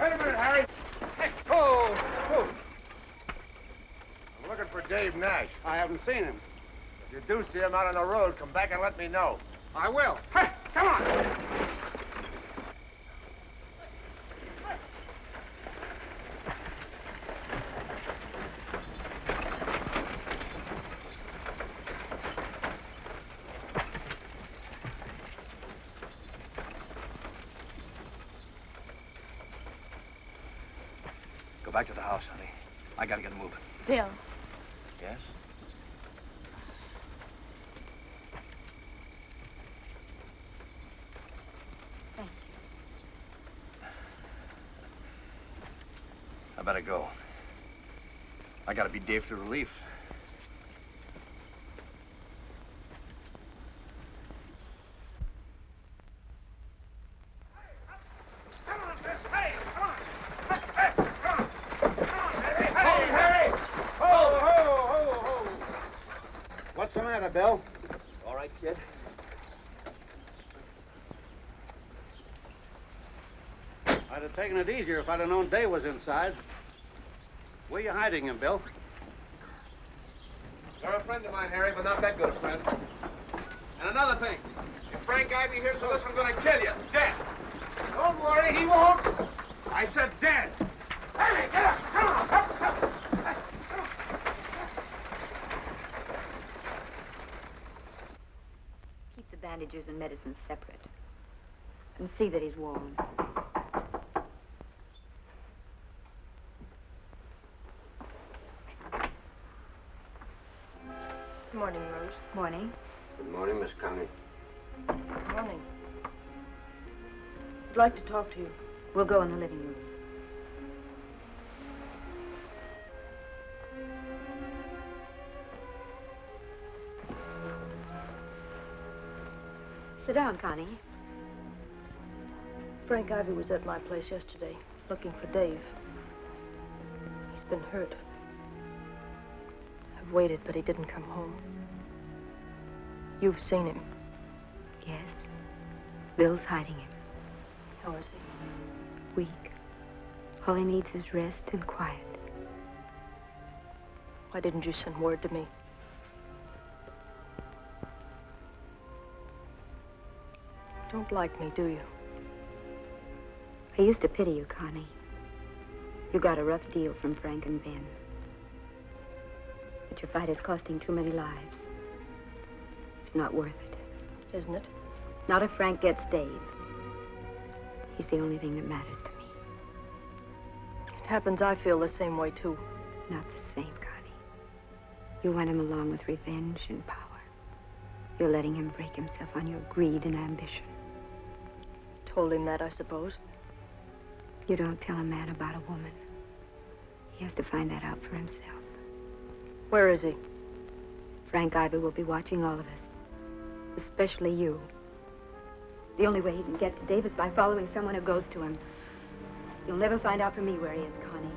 Wait a minute, Harry. Hey, oh, oh. I'm looking for Dave Nash. I haven't seen him. If you do see him out on the road, come back and let me know. I will. Hey, come on! Go back to the house, honey. I gotta get moving. Bill. Yes? Thank I better go. I gotta be Dave to relief. What's the matter, Bill? All right, kid? I'd have taken it easier if I'd have known Dave was inside. Where you hiding him, Bill? You're a friend of mine, Harry, but not that good a friend. And another thing, if Frank Ivey hears of this, I'm going to kill you. Dead. Don't worry, he won't. I said dead. Harry, get up! Come on! Up, up. bandages and medicine separate. And see that he's warm. Good morning, Rose. Morning. Good morning, Miss Connie. Good morning. I'd like to talk to you. We'll go in the living room. Sit down, Connie. Frank Ivey was at my place yesterday, looking for Dave. He's been hurt. I've waited, but he didn't come home. You've seen him. Yes. Bill's hiding him. How is he? Weak. All he needs is rest and quiet. Why didn't you send word to me? You don't like me, do you? I used to pity you, Connie. You got a rough deal from Frank and Ben. But your fight is costing too many lives. It's not worth it. Isn't it? Not if Frank gets Dave. He's the only thing that matters to me. It happens I feel the same way, too. Not the same, Connie. You want him along with revenge and power. You're letting him break himself on your greed and ambition. Told him that, I suppose. You don't tell a man about a woman. He has to find that out for himself. Where is he? Frank Ivey will be watching all of us. Especially you. The only way he can get to Dave is by following someone who goes to him. You'll never find out from me where he is, Connie.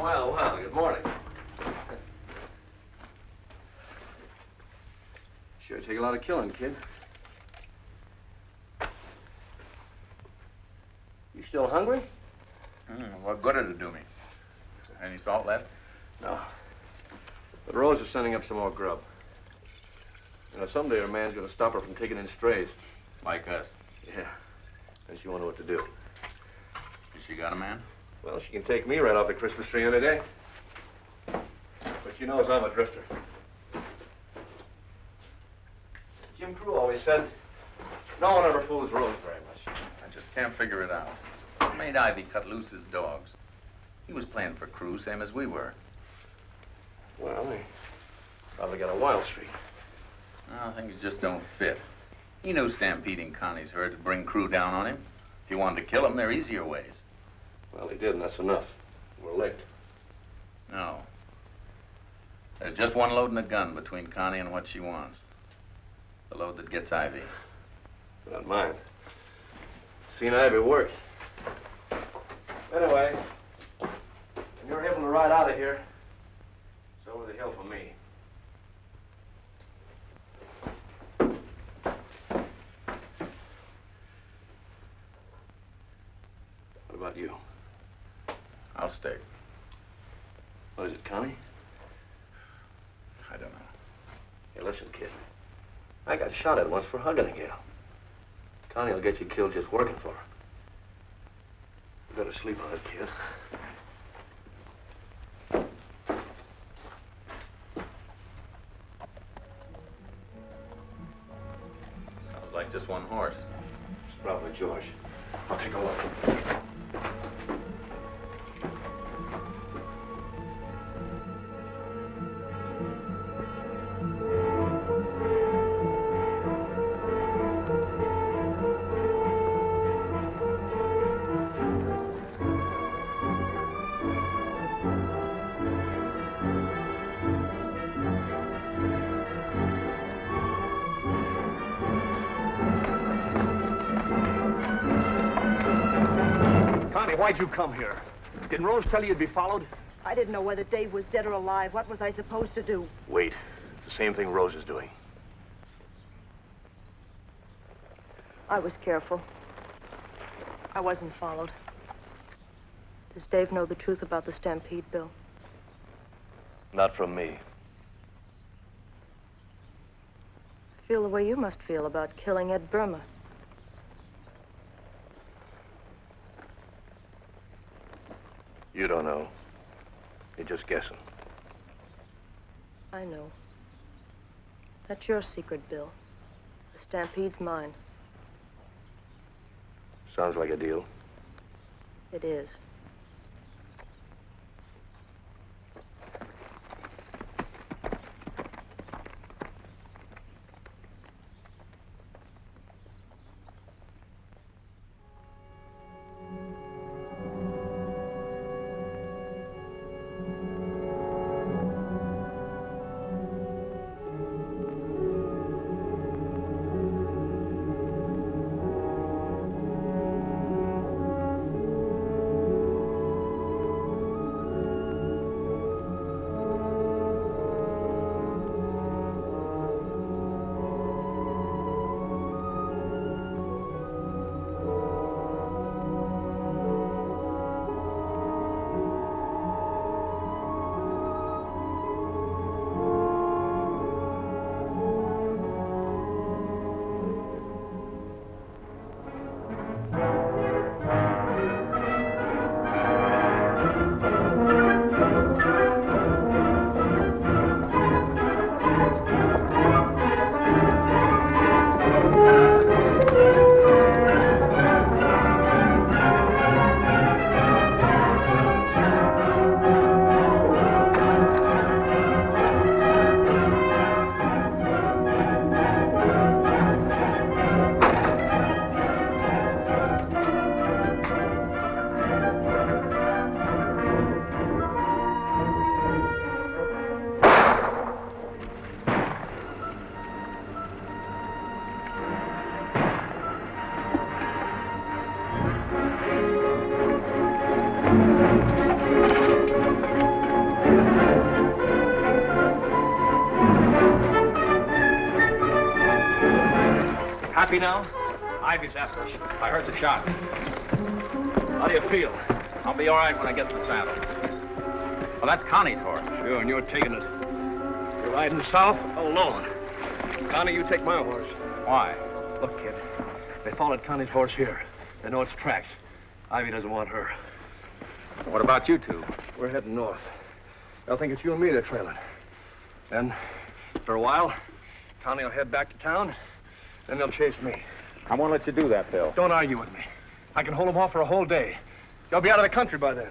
Well, good morning. Sure take a lot of killing, kid. You still hungry? What good did it do me? Any salt left? No. But Rose is sending up some more grub. You know, someday her man's gonna stop her from taking in strays. Like us? Yeah. And she won't know what to do. Has she got a man? Well, she can take me right off the Christmas tree any day. But she knows I'm a drifter. Jim Crew always said, no one ever fools Rose very much. I just can't figure it out. What made Ivy cut loose his dogs? He was playing for Crew, same as we were. Well, they probably got a wild streak. Well, things just don't fit. He knew stampeding Connie's herd would bring Crew down on him. If you wanted to kill him, there are easier ways. Well, he did, and that's enough. We're licked. No. There's just one load in the gun between Connie and what she wants. The load that gets Ivy. Not mine. Seen Ivy work. Anyway, when you're able to ride out of here, it's over the hill for me. What about you? I'll stay. What is it, Connie? I don't know. Hey, listen, kid. I got shot at once for hugging a gal. Connie will get you killed just working for her. You better sleep on it, kid. Sounds like just one horse. It's probably George. I'll take a look. why'd you come here? Didn't Rose tell you you'd be followed? I didn't know whether Dave was dead or alive. What was I supposed to do? Wait. It's the same thing Rose is doing. I was careful. I wasn't followed. Does Dave know the truth about the stampede, Bill? Not from me. I feel the way you must feel about killing Ed Burma. You don't know. You're just guessing. I know. That's your secret, Bill. The stampede's mine. Sounds like a deal. It is. Happy now? Ivy's after us. I heard the shots. How do you feel? I'll be all right when I get to the saddle. Well, that's Connie's horse. Sure, and you're taking it. You're riding south alone. Connie, you take my horse. Why? Look, kid, they followed Connie's horse here. They know its tracks. Ivy doesn't want her. What about you two? We're heading north. They'll think it's you and me they're trailing. Then, for a while, Connie will head back to town. Then they'll chase me. I won't let you do that, Bill. Don't argue with me. I can hold them off for a whole day. They'll be out of the country by then.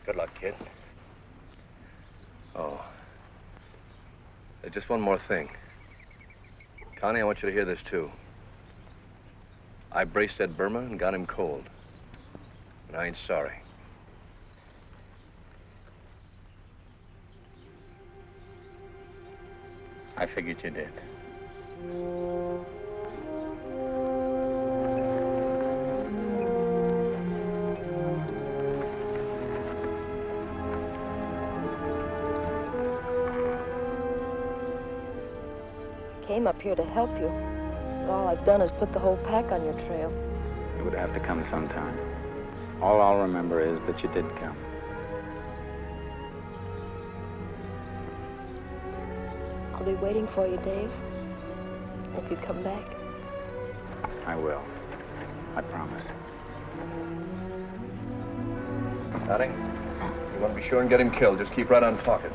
Good luck, kid. Oh. Just one more thing. Connie, I want you to hear this, too. I braced Ed Burma and got him cold. And I ain't sorry. I figured you did. Came up here to help you. But all I've done is put the whole pack on your trail. You would have to come sometime. All I'll remember is that you did come. I'll be waiting for you, Dave. If you come back. I will. I promise. Connie, you want to be sure and get him killed. Just keep right on talking.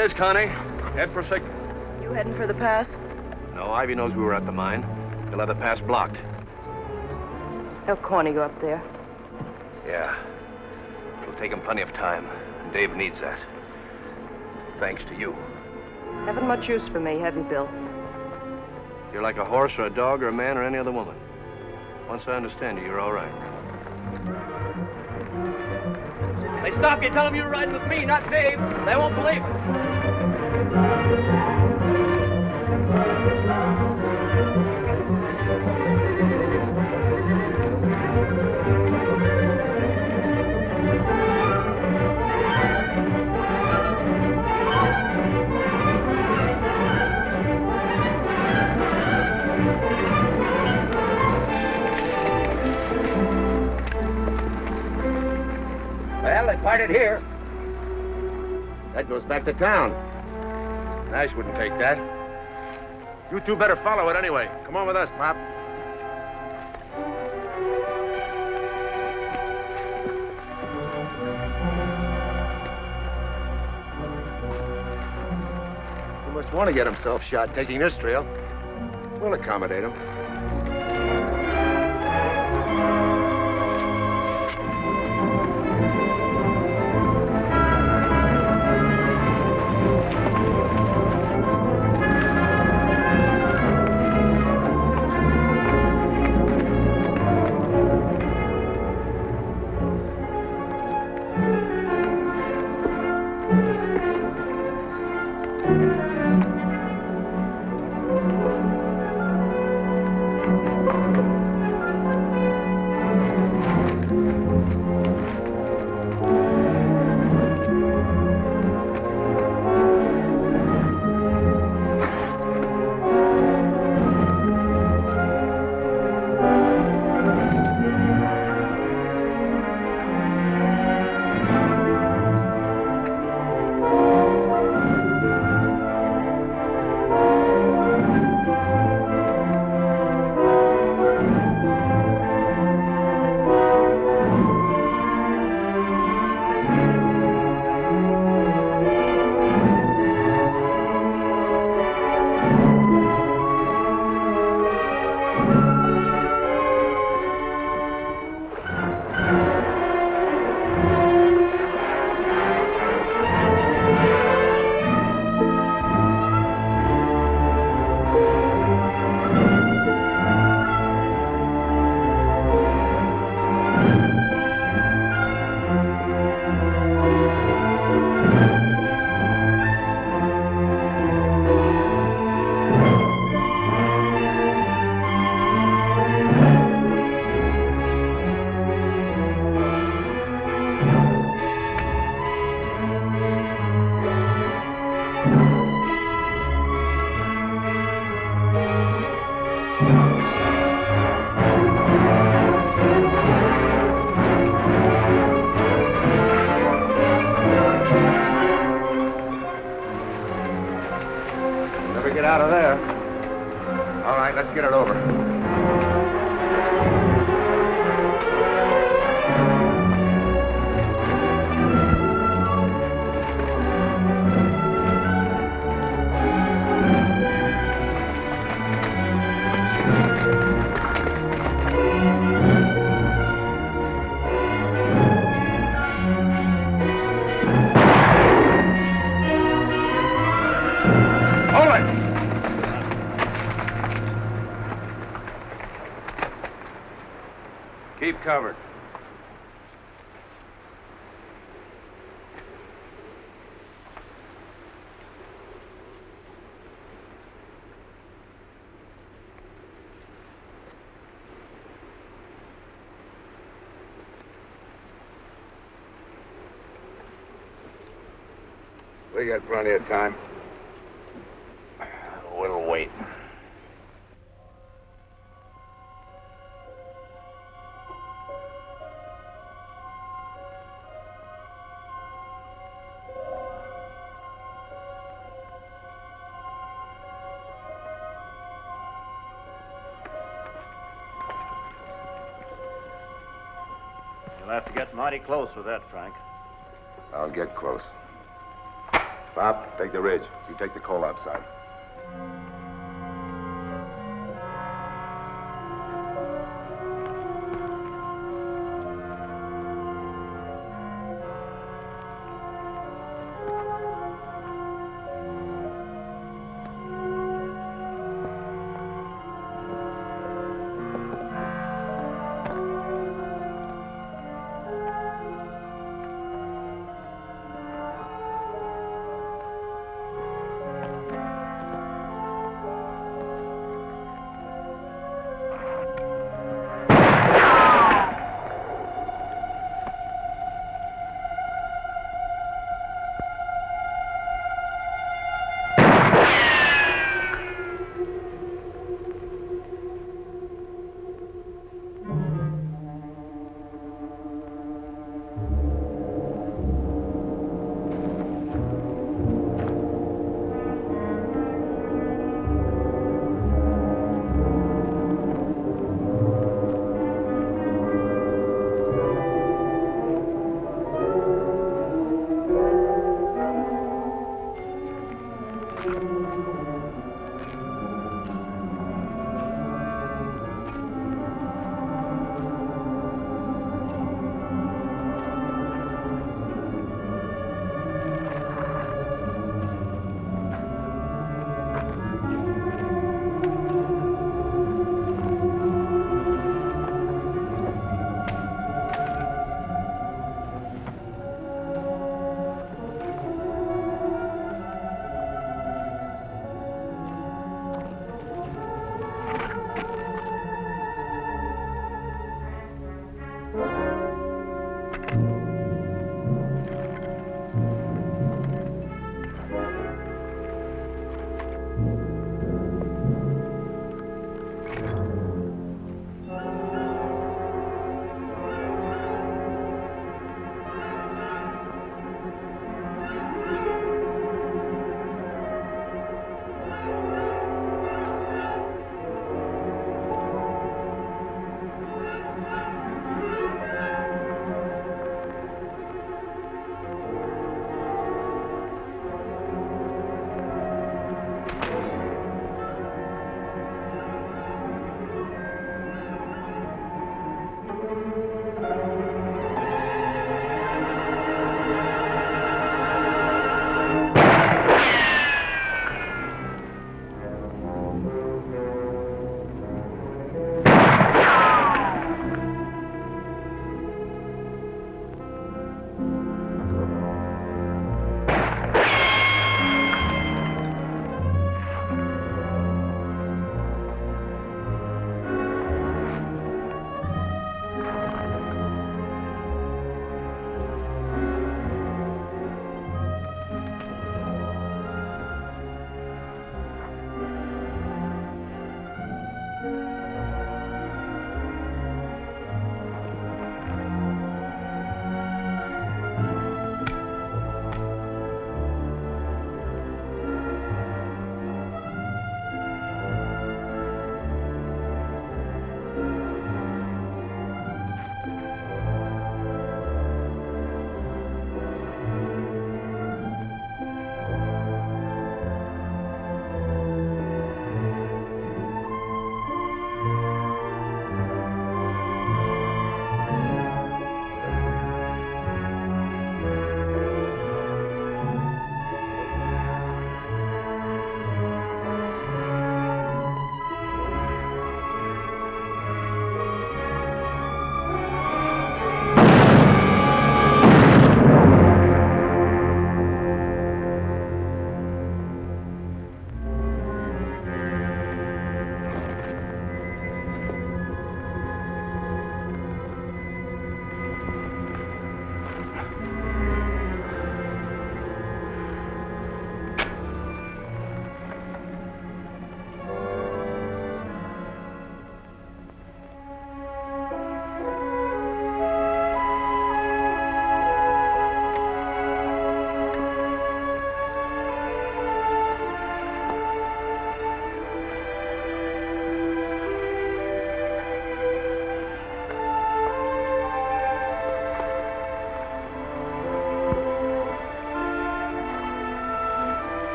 it is, Connie. Head for six. You heading for the pass? No, Ivy knows we were at the mine. He'll have the pass blocked. They'll corner you up there. Yeah. It'll take him plenty of time. Dave needs that. Thanks to you. Haven't much use for me, have you, Bill? You're like a horse or a dog or a man or any other woman. Once I understand you, you're all right. They stop you, tell them you're riding with me, not Dave. They won't believe it. Well, they parted here. That goes back to town. Nash wouldn't take that. You two better follow it anyway. Come on with us, Pop. He must want to get himself shot taking this trail. We'll accommodate him. Never get out of there. All right, let's get it over. Keep covered. We got plenty of time. We'll wait. You'll have to get mighty close with that, Frank. I'll get close. Pop, take the ridge. You take the coal outside.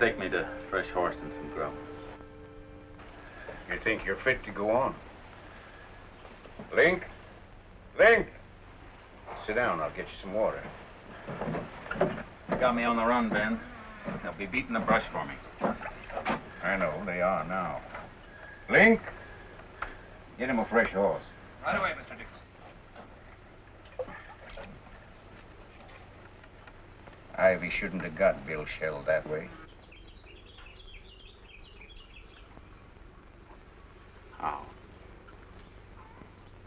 take me to fresh horse and some grub. You think you're fit to go on? Link? Link! Sit down, I'll get you some water. They got me on the run, Ben. They'll be beating the brush for me. I know, they are now. Link! Get him a fresh horse. Right away, Mr. Dickason. Ivy shouldn't have got Bill shelled that way. How?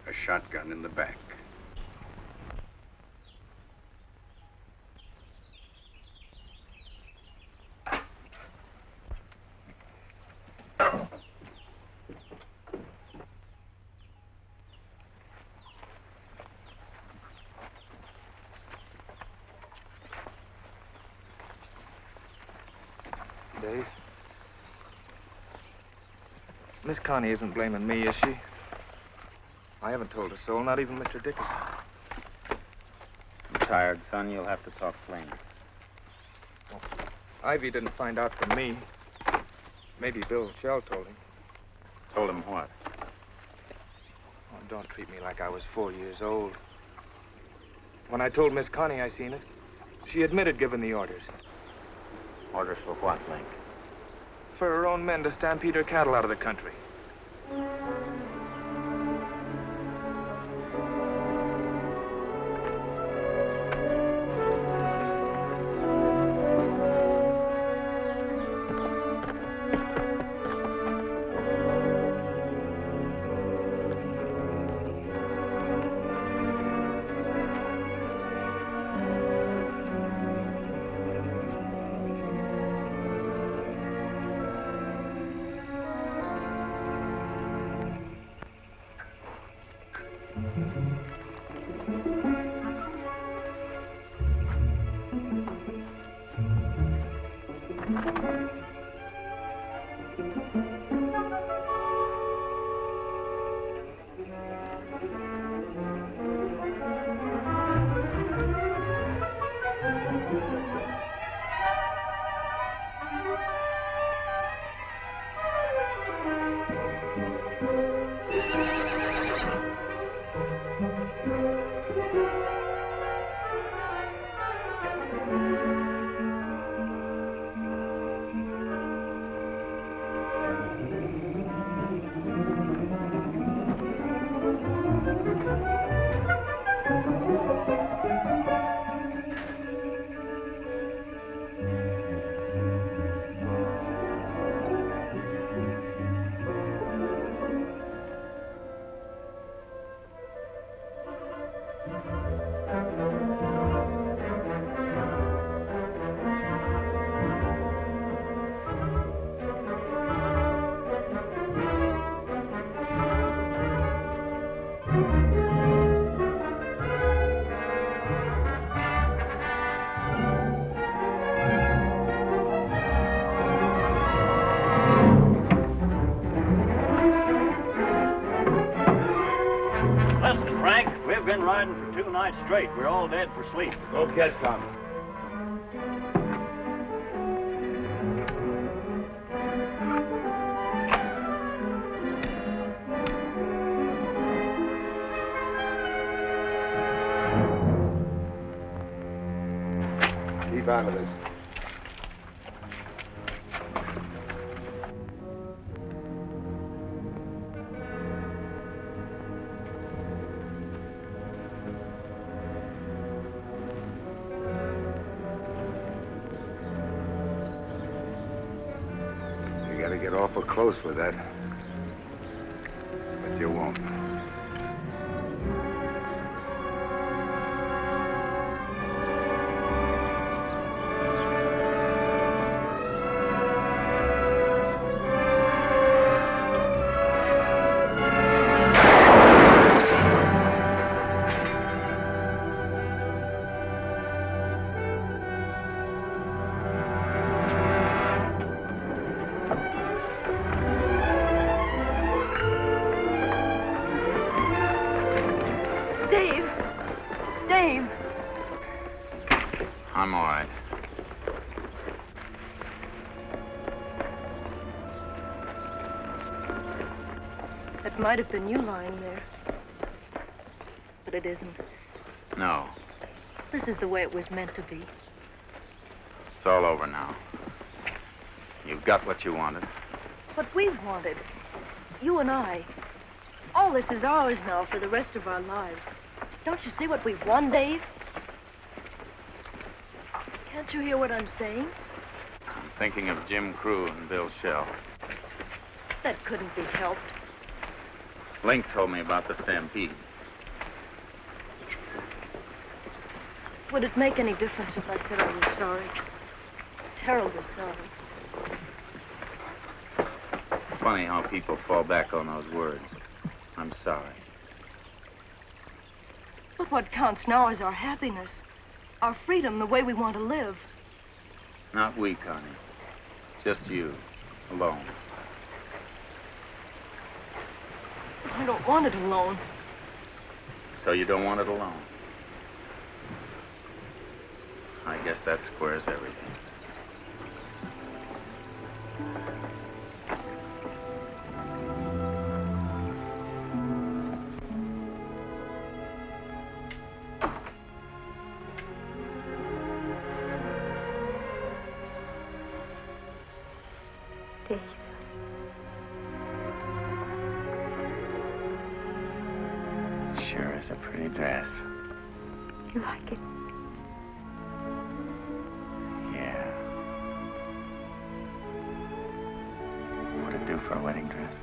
A shotgun in the back. Dave? Miss Connie isn't blaming me, is she? I haven't told a soul, not even Mr. Dickason. I'm tired, son. You'll have to talk plain. Well, Ivy didn't find out from me. Maybe Bill Shell told him. Told him what? Oh, don't treat me like I was 4 years old. When I told Miss Connie I seen it, she admitted giving the orders. Orders for what, Link? For her own men to stampede her cattle out of the country. We've been riding for 2 nights straight. We're all dead for sleep. Go get some. Keep on with this. Get awful close with that. But you won't. That might have been you lying there. But it isn't. No. This is the way it was meant to be. It's all over now. You've got what you wanted. What we wanted. You and I. All this is ours now for the rest of our lives. Don't you see what we've won, Dave? Can't you hear what I'm saying? I'm thinking of Jim Crew and Bill Shell. That couldn't be helped. Link told me about the stampede. Would it make any difference if I said I was sorry? Terribly sorry. Funny how people fall back on those words. I'm sorry. But what counts now is our happiness, our freedom, the way we want to live. Not we, Connie. Just you, alone. I don't want it alone. So you don't want it alone? I guess that squares everything. Dave. Sure is a pretty dress. You like it? Yeah. Would it do for a wedding dress?